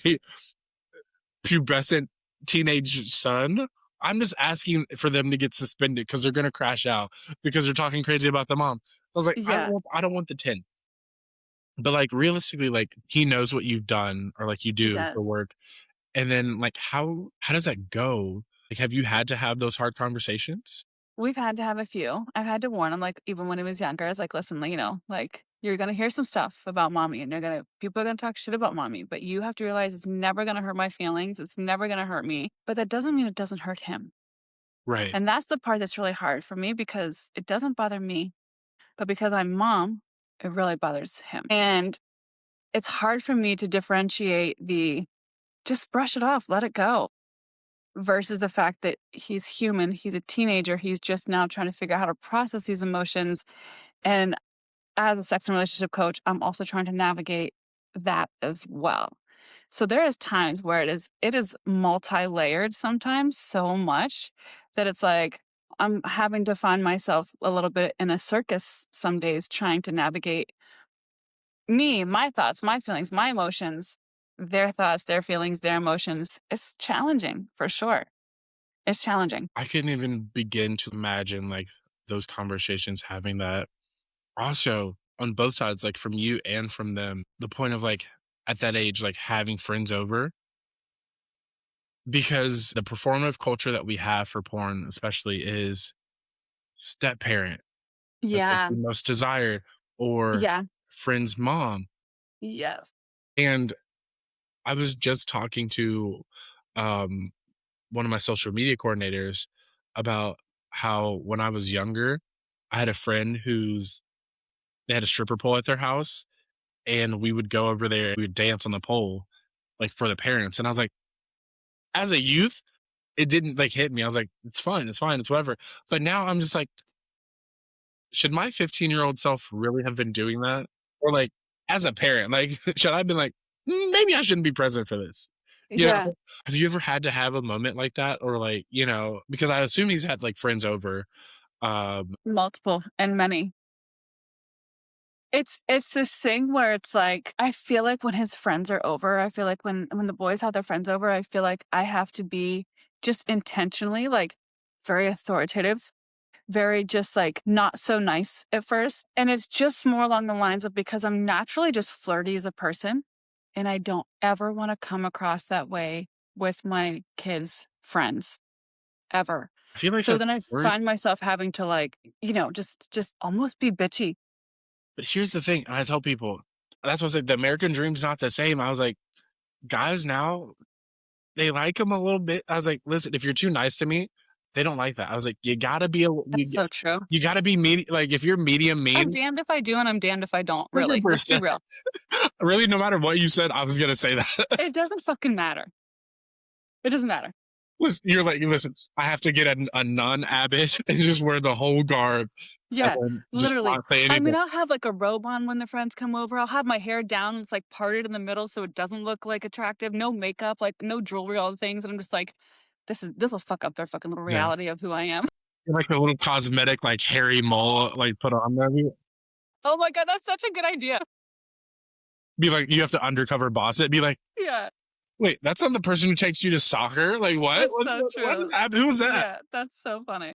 pubescent teenage son, I'm just asking for them to get suspended because they're gonna crash out because they're talking crazy about the mom. I was like, Yeah, I don't want the 10. But like realistically, like he knows what you've done or like you he do for does. work. And then like how does that go? Like have you had to have those hard conversations? We've had to have a few. I've had to warn him, like, even when he was younger, I was like, "Listen, like, like, you're gonna hear some stuff about mommy, and people are gonna talk shit about mommy, but you have to realize it's never gonna hurt my feelings, it's never gonna hurt me, but that doesn't mean it doesn't hurt him." Right. And that's the part that's really hard for me because it doesn't bother me, but because I'm mom, it really bothers him. And it's hard for me to differentiate the just brush it off, let it go, versus the fact that he's human, he's a teenager, he's just now trying to figure out how to process these emotions. And as a sex and relationship coach, I'm also trying to navigate that as well. So there is times where it is multi-layered sometimes so much that it's like I'm having to find myself a little bit in a circus some days trying to navigate me, my thoughts, my feelings, my emotions, their thoughts, their feelings, their emotions. It's challenging for sure. It's challenging. I couldn't even begin to imagine, like, those conversations having that. Also, on both sides, like, from you and from them, the point of, like, at that age, like, having friends over, because the performative culture that we have for porn especially is step parent, that's, like, Yeah. the most desired, or Yeah. friend's mom, Yes. and I was just talking to, um, one of my social media coordinators about how when I was younger, I had a friend who's they had a stripper pole at their house, and we would go over there, we would dance on the pole, like, for the parents, and I was like, as a youth, it didn't, like, hit me. I was like, "It's fun, it's fine, it's whatever." But now I'm just like, "Should my 15-year-old self really have been doing that?" Or, like, as a parent, like, should I have been like, Maybe I shouldn't be present for this." You Yeah. know? Have you ever had to have a moment like that? Or, like, because I assume he's had, like, friends over, um Multiple and many. It's this thing where it's like, I feel like when his friends are over, I feel like when the boys have their friends over, I feel like I have to be just intentionally, like, very authoritative, very just, like, not so nice at first, and it's just more along the lines of because I'm naturally just flirty as a person, and I don't ever wanna come across that way with my kids' friends, ever. I feel like So that's then I worse. find myself having to, like, just almost be bitchy. But here's the thing, and I tell people, that's what I said, the American dream's not the same. I was like, guys now, they like him a little bit. I was like, "Listen, if you're too nice to me, they don't like that." I was like, "You gotta be a That's so true. you gotta be like, if you're medium I'm mean." damned if I do and I'm damned if I don't, really. Let's be 100%. real. Really, no matter what you said, I was gonna say that. It doesn't fucking matter. It doesn't matter. You're like, "Listen, I have to get a nun abbot and just wear the whole garb and Yeah, then just literally. not say I mean, anything." I'll have, like, a robe on when the friends come over. I'll have my hair down, it's, like, parted in the middle so it doesn't look, like, attractive. No makeup, like, no jewelry, all the things, and I'm just like, this'll fuck up their fucking little Yeah. reality of who I am." Like a little cosmetic, like, hairy mole, like, put on there. Oh my god, that's such a good idea. Be like, you have to undercover boss it. Be like, Yeah, "Wait, that's not the person who takes you to soccer? Like, what? that's so What is true. hap who was that?" Yeah, that's so funny.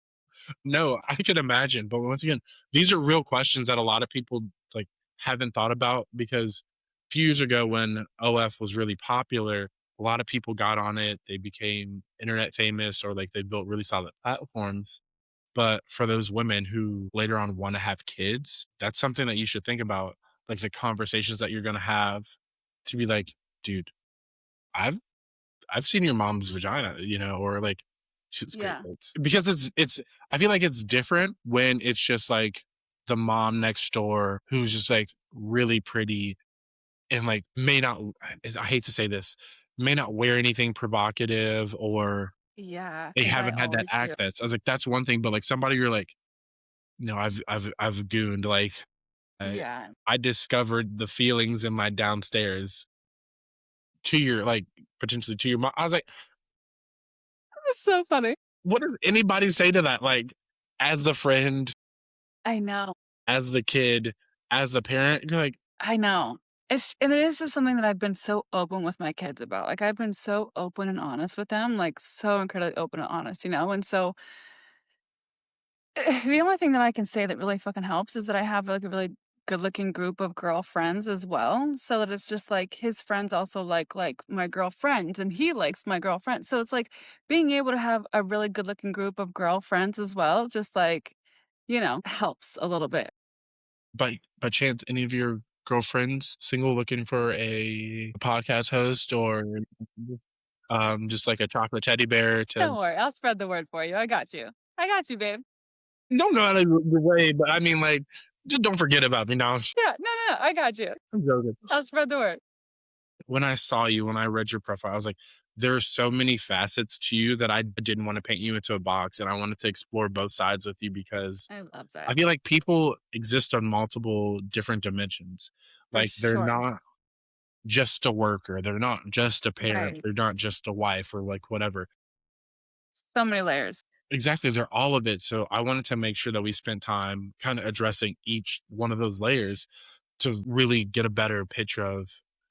No, I can imagine, but once again, these are real questions that a lot of people, like, haven't thought about because a few years ago when OF was really popular, a lot of people got on it, they became internet famous or, like, they built really solid platforms, but for those women who later on wanna have kids, that's something that you should think about, like, the conversations that you're gonna have to be like, "Dude, I've I've seen your mom's vagina," or like, she's Yeah. it's because it's I feel like it's different when it's just like the mom next door who's just like really pretty and like may not I hate to say this, may not wear anything provocative or Yeah, they 'cause I haven't had that always do. access. I was like, that's one thing, but like somebody you're like, no, I've gooned, like I Yeah. I discovered the feelings in my downstairs to your like potentially to your mom. I was like, That's so funny. what does anybody say to that? Like, as the friend, I know. as the kid, as the parent, you're like, I know. It is just something that I've been so open with my kids about. Like, I've been so open and honest with them, like, so incredibly open and honest, you know? And so, the only thing that I can say that really fucking helps is that I have, like, a really good-looking group of girlfriends as well, so that it's just, like, his friends also like my girlfriend, and he likes my girlfriend. So it's, like, being able to have a really good-looking group of girlfriends as well, just, like, helps a little bit. by chance, any of your girlfriends single looking for a podcast host or just like a chocolate teddy bear to Don't worry, I'll spread the word for you. I got you. I got you, babe. don't go out of your way, but I mean, like, just don't forget about me now. Yeah, no, no, no, I got you. I'm joking. I'll spread the word. When I saw you, when I read your profile, I was like, there are so many facets to you that I didn't want to paint you into a box, and I wanted to explore both sides with you because I love I that. feel like people exist on multiple different dimensions. For Like they're sure. not just a worker, they're not just a parent, Right. they're not just a wife or like whatever. So many layers. Exactly, they're all of it. So I wanted to make sure that we spent time kind of addressing each one of those layers to really get a better picture of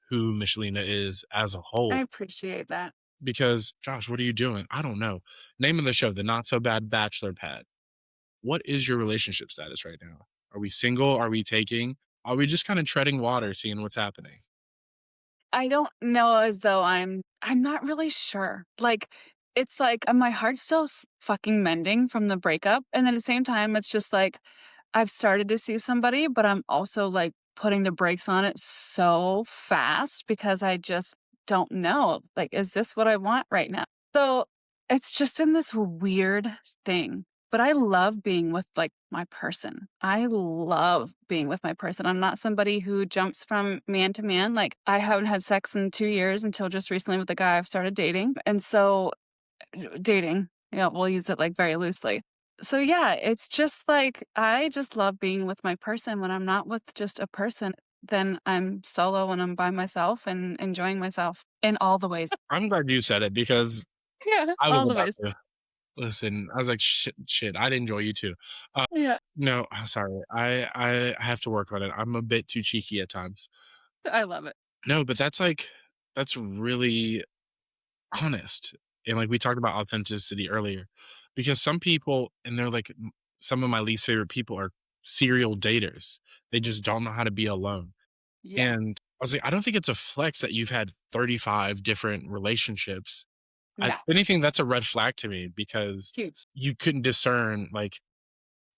who Michelina is as a I whole. appreciate that. Because, Josh, what are you doing? I don't know. Name of the show, The Not So Bad Bachelor Pad. What is your relationship status right now? Are we single? Are we taking? Are we just kind of treading water, seeing what's happening? I don't know as though I'm not really sure. Like, it's like, my heart's still fucking mending from the breakup, and at the same time, it's just like, I've started to see somebody, but I'm also, like, putting the brakes on it so fast because I just don't know. Like, is this what I want right now? So, it's just in this weird thing. But I love being with, like, my person. I love being with my person. I'm not somebody who jumps from man to man. Like, I haven't had sex in 2 years until just recently with the guy I've started dating, and so dating, yeah, we'll use it, like, very loosely. So, yeah, it's just, like, I just love being with my person. When I'm not with just a person, then I'm solo and I'm by myself and enjoying myself in all the ways. I'm glad you said it because Yeah, I was all the about ways. to listen. I was like, shit, I'd enjoy you too. Yeah, No, I'm sorry. I have to work on it. I'm a bit too cheeky at times. I love it. No, but that's really honest. And like we talked about authenticity earlier, because some people, and they're like some of my least favorite people are serial daters. They just don't know how to be alone. Yeah, And I was like, I don't think it's a flex that you've had 35 different relationships. I, no, if anything, that's a red flag to me because huge. you couldn't discern like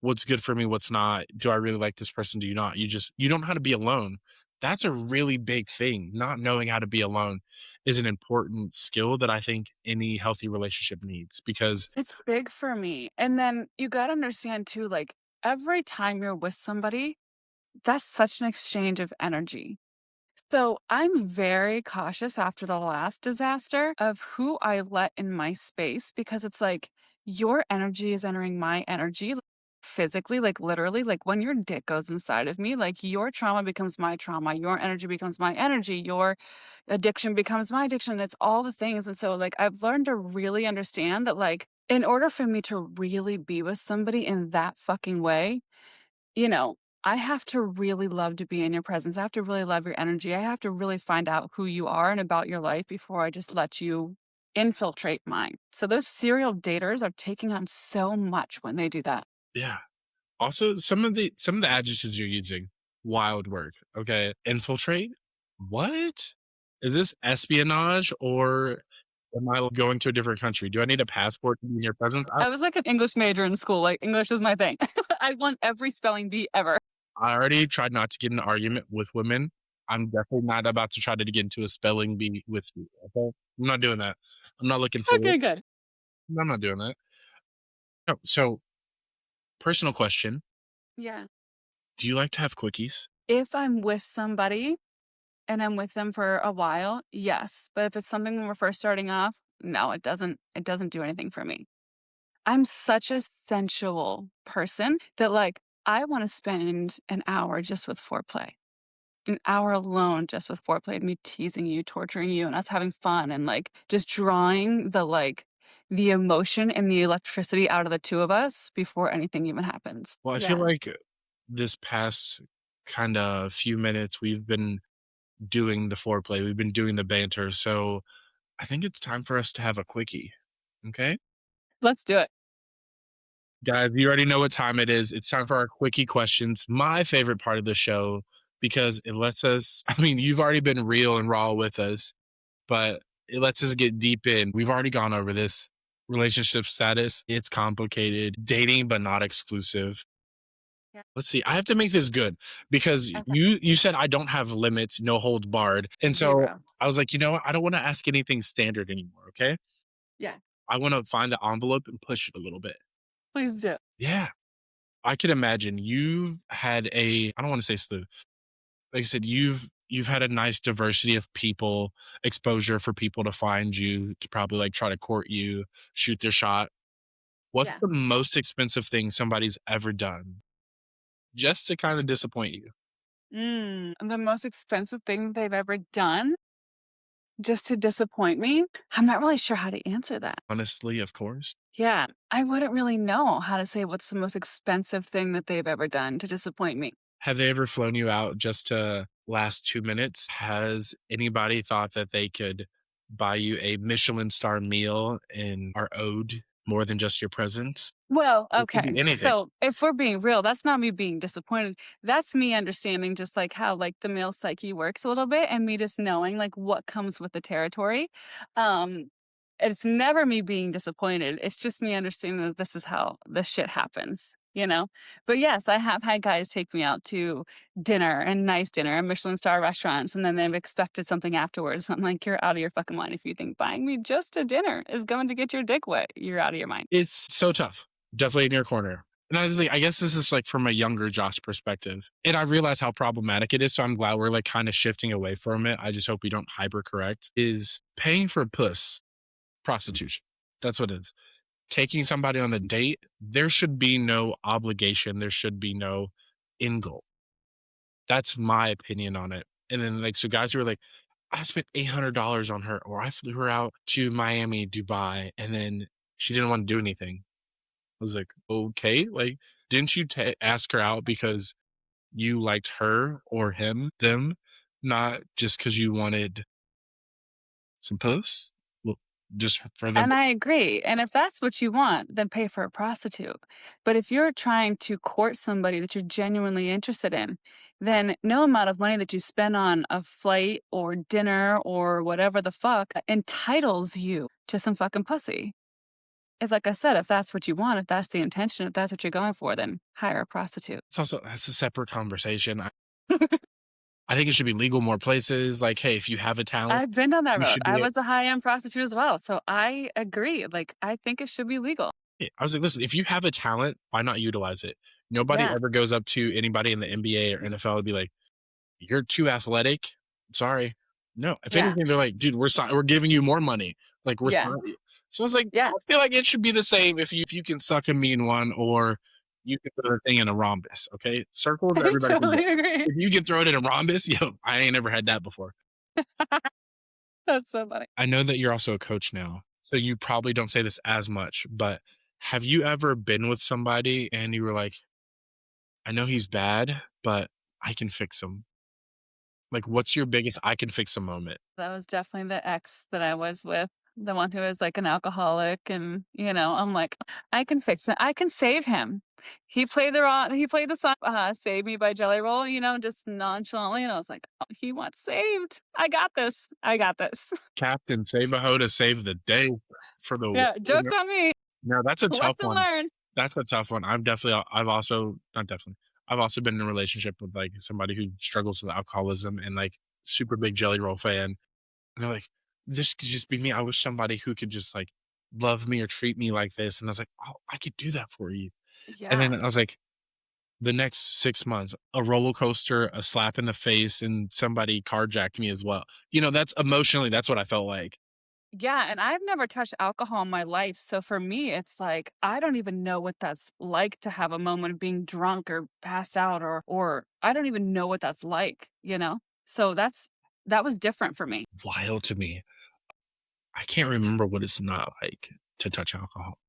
what's good for me, what's not. Do I really like this person? Do you not? You don't know how to be alone. That's a really big thing. Not knowing how to be alone is an important skill that I think any healthy relationship needs because It's big for me, and then you gotta understand too, like, every time you're with somebody, that's such an exchange of energy. So I'm very cautious after the last disaster of who I let in my space because it's like your energy is entering my energy physically, like literally, like when your dick goes inside of me, like your trauma becomes my trauma, your energy becomes my energy, your addiction becomes my addiction. It's all the things. And so, like, I've learned to really understand that, like, in order for me to really be with somebody in that fucking way, you know, I have to really love to be in your presence. I have to really love your energy. I have to really find out who you are and about your life before I just let you infiltrate mine. So those serial daters are taking on so much when they do that. yeah. Also, some of the adjectives you're using, wild work. Okay, infiltrate. What is this espionage or am I going to a different country? Do I need a passport to be in your presence? I was like an English major in school. Like English is my thing. I want every spelling bee ever. I already tried not to get in an argument with women. I'm definitely not about to try to get into a spelling bee with you. Okay, I'm not doing that. I'm not looking for it. Okay, good. I'm not doing that. No, so, personal question: Yeah. do you like to have quickies? If I'm with somebody and I'm with them for a while, yes. But if it's something when we're first starting off, no, it doesn't do anything for me. I'm such a sensual person that, like, I wanna spend an hour just with foreplay. An hour alone just with foreplay, me teasing you, torturing you, and us having fun and, like, just drawing the emotion and the electricity out of the 2 of us before anything even happens. Well, I feel Yeah. like this past kinda few minutes, we've been doing the foreplay, we've been doing the banter, so I think it's time for us to have a quickie, okay? Let's do it. Guys, you already know what time it is. It's time for our quickie questions, my favorite part of the show because it lets us I mean, you've already been real and raw with us, but it lets us get deep in. We've already gone over this. Relationship status, it's complicated. Dating, but not exclusive. Yeah. Let's see. I have to make this good because Okay. you said I don't have limits, no holds barred. And so 0. I was like, you know what? I don't want to ask anything standard anymore. Okay. Yeah. I want to find the envelope and push it a little bit. Please do. Yeah. I can imagine you've had a, I don't want to say slew. Like I said, you've had a nice diversity of people, exposure for people to find you, to probably like try to court you, shoot their shot. What's Yeah. the most expensive thing somebody's ever done just to kind of disappoint you? The most expensive thing they've ever done just to disappoint me? I'm not really sure how to answer that. Honestly, of course. Yeah, I wouldn't really know how to say what's the most expensive thing that they've ever done to disappoint me. Have they ever flown you out just to last 2 minutes? Has anybody thought that they could buy you a Michelin star meal and are owed more than just your presence? Well, It could okay. be anything. So if we're being real, that's not me being disappointed. That's me understanding just like how like the male psyche works a little bit and me just knowing like what comes with the territory. Um it's never me being disappointed. It's just me understanding that this is how this shit happens, you know? But yes, I have had guys take me out to dinner and nice dinner and Michelin star restaurants and then they've expected something afterwards. I'm like, you're out of your fucking mind if you think buying me just a dinner is going to get your dick wet. You're out of your mind. It's so tough. Definitely in your corner. And honestly, I guess this is like from a younger Josh perspective. And I realize how problematic it is. So I'm glad we're like kind of shifting away from it. I just hope we don't hypercorrect. Is paying for puss prostitution. That's what it is. Taking somebody on a date, there should be no obligation. There should be no end goal. That's my opinion on it. And then like so guys who are like, I spent $800 on her, or I flew her out to Miami, Dubai, and then she didn't want to do anything. I was like, okay, like, didn't you ask her out because you liked her or him, them, not just because you wanted some puss? Well, just for them. And I agree. And if that's what you want, then pay for a prostitute. But if you're trying to court somebody that you're genuinely interested in, then no amount of money that you spend on a flight or dinner or whatever the fuck entitles you to some fucking pussy. If, like I said, if that's what you want, if that's the intention, if that's what you're going for, then hire a prostitute. It's also that's a separate conversation. I think it should be legal more places. Like, hey, if you have a talent, I've been down that you road. should I be. was a high end prostitute as well. So I agree. Like, I think it should be legal. I was like, listen, if you have a talent, why not utilize it? Nobody Yeah. ever goes up to anybody in the NBA or NFL and be like, "You're too athletic." Sorry. No. If Yeah. anything, they're like, "Dude, we're giving you more money. Like, we're Yeah. sorry." So I was like, Yeah. I feel like it should be the same if you can suck a mean one or you can throw the thing in a rhombus, okay? Circles, I everybody can get. totally agree. If you can throw it in a rhombus, yo, I ain't never had that before. That's so funny. I know that you're also a coach now, so you probably don't say this as much, but have you ever been with somebody and you were like, "I know he's bad, but I can fix him." Like, what's your biggest "I can fix him" moment? That was definitely the ex that I was with, the one who is like an alcoholic, and, you know, I'm like, "I can fix it. I can save him." He played the song, "Save Me" by Jelly Roll, you know, just nonchalantly, and I was like, "Oh, he wants saved. I got this. I got this." Captain Save a Hoe to save the day for the Yeah, joke's on me. no, that's a tough Lesson one. learned. That's a tough one. I've also not definitely. I've also been in a relationship with, like, somebody who struggles with alcoholism and, like, super big Jelly Roll fan. And they're like, "This could just be me. I wish somebody who could just, like, love me or treat me like this." And I was like, "Oh, I could do that for you." And Yeah. then I was like, the next 6 months, a roller coaster, a slap in the face, and somebody carjacked me as well. You know, that's emotionally, that's what I felt like. Yeah, and I've never touched alcohol in my life, so for me, it's like, I don't even know what that's like to have a moment of being drunk or passed out or I don't even know what that's like, you know? So that was different for me. Wild to me. I can't remember what it's not like to touch alcohol.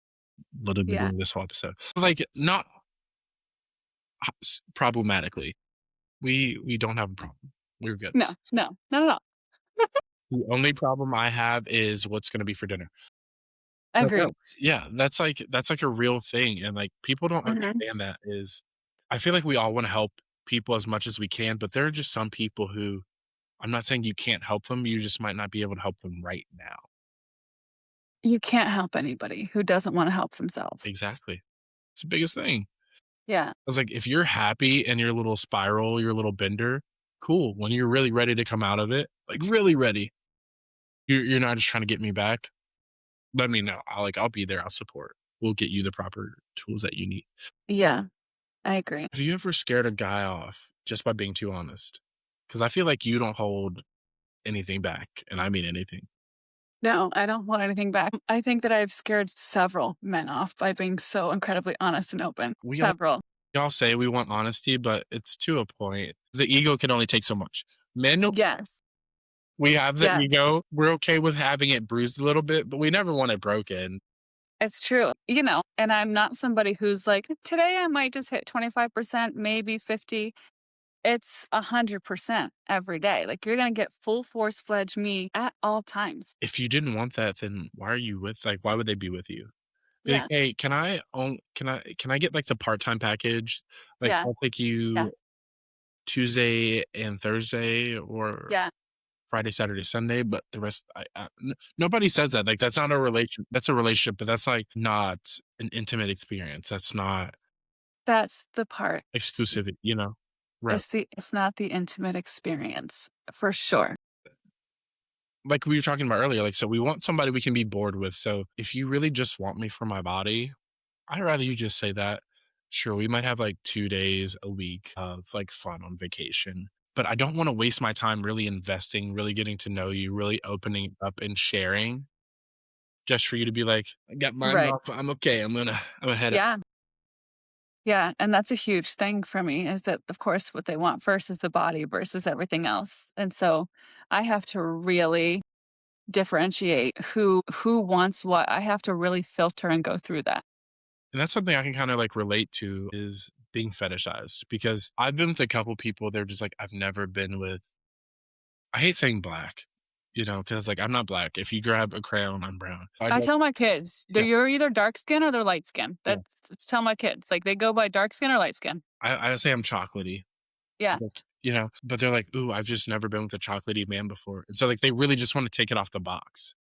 Literally Yeah. doing this whole episode. Like, not problematically. We don't have a problem. We're good. No, no, not at all. The only problem I have is what's gonna be for dinner. But no, Agreed. yeah, that's like a real thing, and, like, people don't Mhm. understand that is I feel like we all wanna help people as much as we can, but there are just some people who I'm not saying you can't help them, you just might not be able to help them right now. You can't help anybody who doesn't wanna help themselves. Exactly. It's the biggest thing. Yeah. I was like, if you're happy in your little spiral, your little bender, cool. When you're really ready to come out of it, like really ready, you're not just trying to get me back. Let me know. I'll be there. I'll support. We'll get you the proper tools that you need. Yeah, I agree. Have you ever scared a guy off just by being too honest? Because I feel like you don't hold anything back, and I mean anything. No, I don't want anything back. I think that I've scared several men off by being so incredibly honest and open. We all Several. we all say we want honesty, but it's to a point. The ego can only take so much. Men, Yes. we have the Yes. ego. We're okay with having it bruised a little bit, but we never want it broken. It's true. And I'm not somebody who's like, today I might just hit 25%, maybe 50. It's 100% every day. Like you're going to get full force fledged me at all times. If you didn't want that, then why are you with like, why would they be with you? Be like, Yeah. "Hey, can I get, like, the part-time package? Like, Yeah. I'll take Yeah. you Tuesday and Thursday or Yeah. Friday, Saturday, Sunday, but the rest I n nobody says that, like, that's not a relation that's a relationship, but that's, like, not an intimate experience. That's not That's the part. exclusivity, you know? Right. It's not the intimate experience for sure. Like we were talking about earlier, like, so we want somebody we can be bored with, so if you really just want me for my body, I'd rather you just say that. Sure, we might have, like, 2 days a week of, like, fun on vacation, but I don't wanna waste my time really investing, really getting to know you, really opening up and sharing just for you to be like, "I got mine Right. off. I'm okay. I'm gonna head out." Yeah. Yeah, and that's a huge thing for me is that, of course, what they want first is the body versus everything else. And so I have to really differentiate who wants what. I have to really filter and go through that. And that's something I can kinda, like, relate to is being fetishized because I've been with a couple people, they're just like, I've never been with I hate saying black, because like, I'm not black. If you grab a crayon, I'm brown. I I just tell my kids, yeah, you're either dark skin or they're light skin. yeah. That's tell my kids. Like they go by dark skin or light skin. I say I'm chocolatey. Yeah. Like, but they're like, "Ooh, I've just never been with a chocolatey man before." And so, like, they really just wanna take it off the box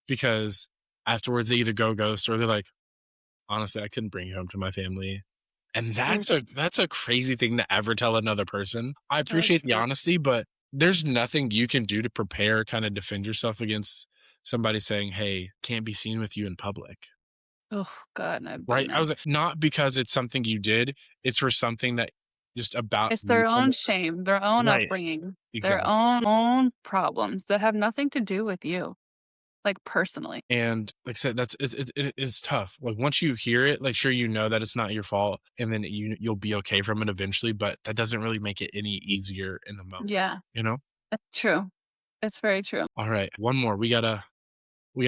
because afterwards they either go ghost or they're like, "Honestly, I couldn't bring you home to my family." And Mm, that's a crazy thing to ever tell another person. I so appreciate the true. honesty, but there's nothing you can do to prepare, kinda defend yourself against somebody saying, "Hey, can't be seen with you in public." Oh God, I've been Right? I there. was like, not because it's something you did, it's for something that just about It's you. their own shame, their own Right, upbringing, their exactly. own problems that have nothing to do with you, like personally. And like I said, that's it's tough. Like once you hear it, like sure you know that it's not your fault, and then you'll be okay from it eventually, but that doesn't really make it any easier in the moment, Yeah, you know? it's true. It's very true. All right, one more. We gotta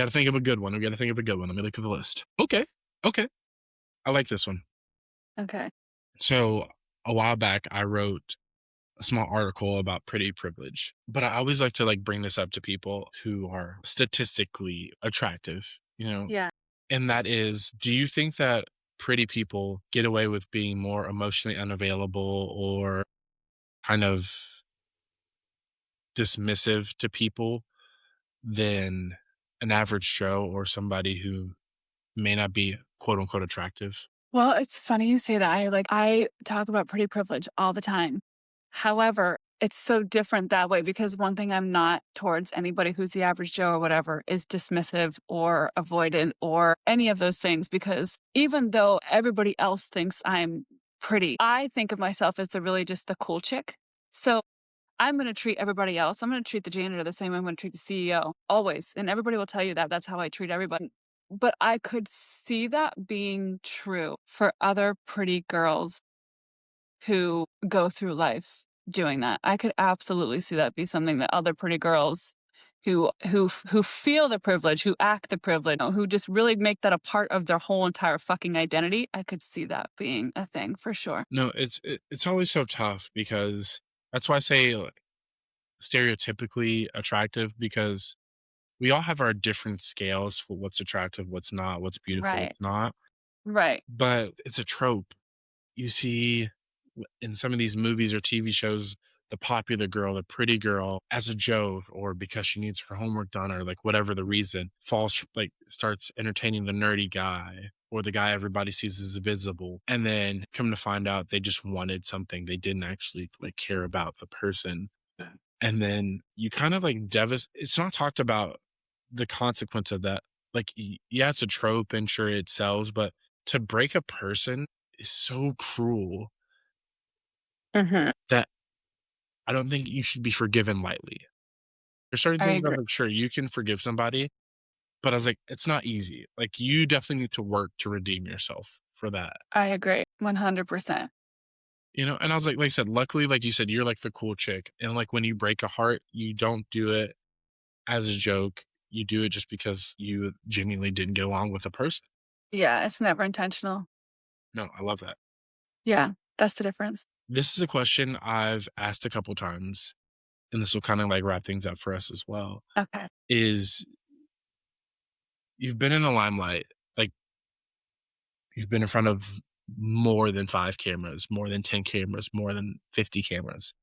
think of a good one. We gotta think of a good one. Let me look at the list. Okay. Okay. I like this one. Okay. So a while back I wrote a small article about pretty privilege, but I always like to like bring this up to people who are statistically attractive, Yeah. and that is, do you think that pretty people get away with being more emotionally unavailable or kind of dismissive to people than an average Joe or somebody who may not be quote unquote attractive? Well, it's funny you say that. I talk about pretty privilege all the time. However, it's so different that way because one thing I'm not towards anybody who's the average Joe or whatever is dismissive or avoidant or any of those things because even though everybody else thinks I'm pretty, I think of myself as just the cool chick. So I'm going to treat everybody else. I'm going to treat the janitor the same way I'm going to treat the CEO always. And everybody will tell you that that's how I treat everybody. But I could see that being true for other pretty girls who go through life doing that. I could absolutely see that be something that other pretty girls who feel the privilege, who act the privilege, who just really make that a part of their whole entire fucking identity. I could see that being a thing for sure. No, it's always so tough because that's why I say like, stereotypically attractive because we all have our different scales for what's attractive, what's not, what's beautiful, Right. what's not. Right. But it's a trope you see in some of these movies or TV shows the popular girl, the pretty girl as a joke or because she needs her homework done or like whatever the reason, starts entertaining the nerdy guy or the guy everybody sees as visible. And then come to find out they just wanted something. They didn't actually like care about the person. And then you kind of like it's not talked about the consequence of that. Like, yeah, it's a trope and sure it sells, but to break a person is so cruel Mhm. that I don't think you should be forgiven lightly. There's certain I things I agree. was like, sure, you can forgive somebody, but I was like, it's not easy. Like, you definitely need to work to redeem yourself for that. I agree 100%. And I was like I said, luckily, like you said, you're like the cool chick. And like when you break a heart, you don't do it as a joke. You do it just because you genuinely didn't get along with a person. Yeah, it's never intentional. No, I love that. Yeah, that's the difference. This is a question I've asked a couple times, and this will kind of like wrap things up for us as well. Okay. Is you've been in the limelight, like you've been in front of more than 5 cameras, more than 10 cameras, more than 50 cameras.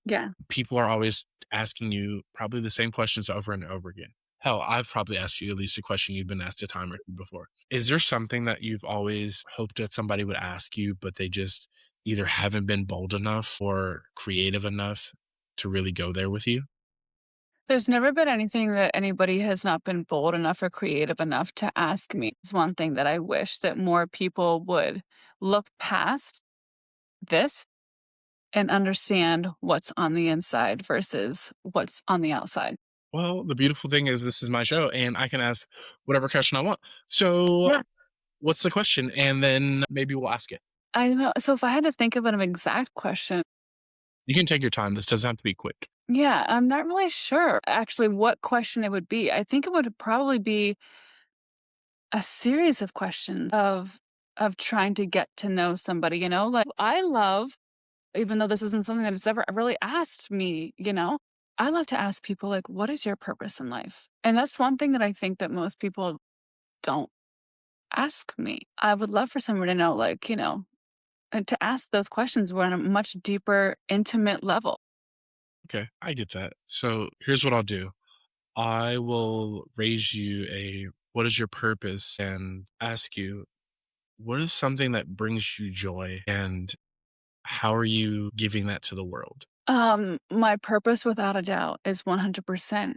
Yeah. People are always asking you probably the same questions over and over again. Hell, I've probably asked you at least a question you've been asked a time or two before. Is there something that you've always hoped that somebody would ask you, but they just either haven't been bold enough or creative enough to really go there with you? There's never been anything that anybody has not been bold enough or creative enough to ask me. It's one thing that I wish that more people would look past this and understand what's on the inside versus what's on the outside. Well, the beautiful thing is this is my show and I can ask whatever question I want. So, Yeah. what's the question? And then maybe we'll ask it. I know. So if I had to think of an exact question, You can take your time. This doesn't have to be quick. yeah, I'm not really sure actually what question it would be. I think it would probably be a series of questions of trying to get to know somebody, Like I love, even though this isn't something that has ever really asked me, I love to ask people like, what is your purpose in life? And that's one thing that I think that most people don't ask me. I would love for someone to know, like, and to ask those questions on a much deeper, intimate level. Okay, I get that. So, here's what I'll do. I will raise you a what is your purpose and ask you what is something that brings you joy and how are you giving that to the world? My purpose without a doubt is 100%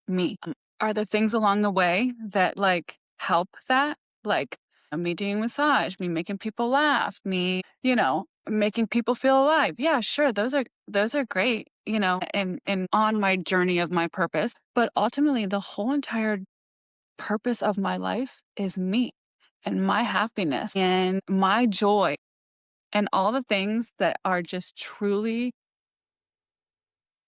me. Are there things along the way that like help that? Like me doing massage, me making people laugh, me, making people feel alive. Yeah, sure. Those are great, and on my journey of my purpose. But ultimately the whole entire purpose of my life is me and my happiness and my joy and all the things that are just truly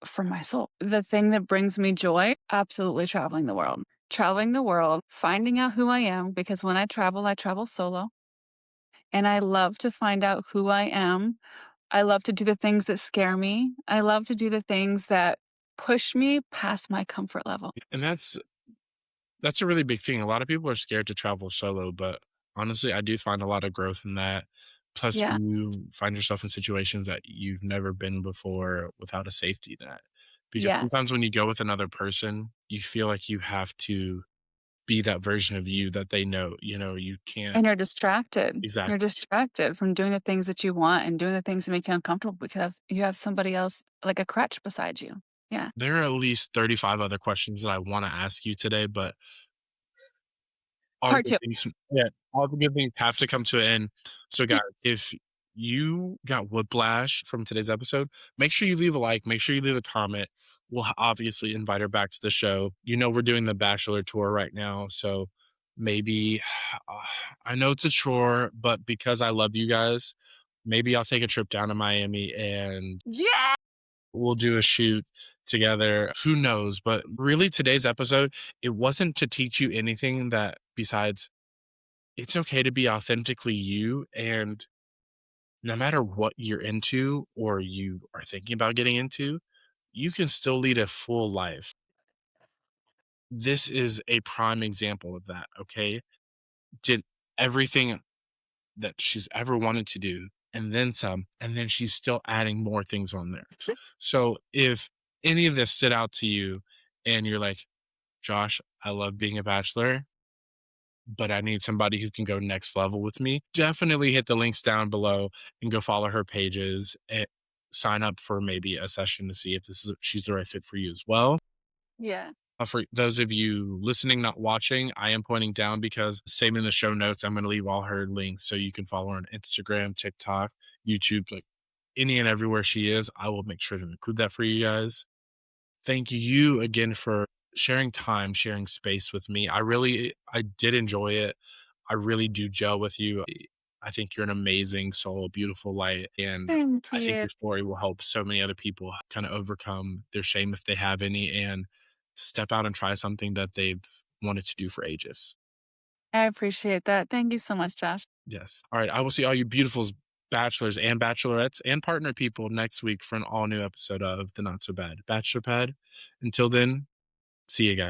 for my soul. The thing that brings me joy, absolutely traveling the world. Traveling the world, finding out who I am, because when I travel solo. And I love to find out who I am. I love to do the things that scare me. I love to do the things that push me past my comfort level. And that's a really big thing. A lot of people are scared to travel solo, but honestly, I do find a lot of growth in that. Plus, Yeah. you find yourself in situations that you've never been before without a safety net. Because Yes. sometimes when you go with another person, you feel like you have to be that version of you that they know. You can't And you're distracted. You're exactly. distracted from doing the things that you want and doing the things that make you uncomfortable because you have somebody else like a crutch beside you. Yeah. There are at least 35 other questions that I want to ask you today, but all Part good two. things yeah, all the good things have to come to an end. So, guys, if you got whiplash from today's episode, make sure you leave a like, make sure you leave a comment. We'll obviously invite her back to the show. We're doing the Bachelor tour right now, so maybe uh, I know it's a chore, but because I love you guys, maybe I'll take a trip down to Miami and Yeah. we'll do a shoot together. Who knows? But really, today's episode, it wasn't to teach you anything that besides it's okay to be authentically you. And no matter what you're into or you are thinking about getting into, you can still lead a full life. This is a prime example of that. Okay. Did everything that she's ever wanted to do. and then some, and then she's still adding more things on there. So if any of this stood out to you and you're like, Josh, I love being a bachelor, but I need somebody who can go next level with me, definitely hit the links down below and go follow her pages and sign up for maybe a session to see if she's the right fit for you as well. Yeah. For those of you listening, not watching, I am pointing down because same in the show notes, I'm going to leave all her links so you can follow her on Instagram, TikTok, YouTube, like any and everywhere she is. I will make sure to include that for you guys. Thank you again for sharing time, sharing space with me. I did enjoy it. I really do gel with you. I think you're an amazing soul, a beautiful light. And Thank I think you. your story will help so many other people kind of overcome their shame if they have any and step out and try something that they've wanted to do for ages. I appreciate that. Thank you so much, Josh. Yes. All right. I will see all you beautiful bachelors and bachelorettes and partner people next week for an all new episode of the Not So Bad Bachelor Pad. Until then, see you guys.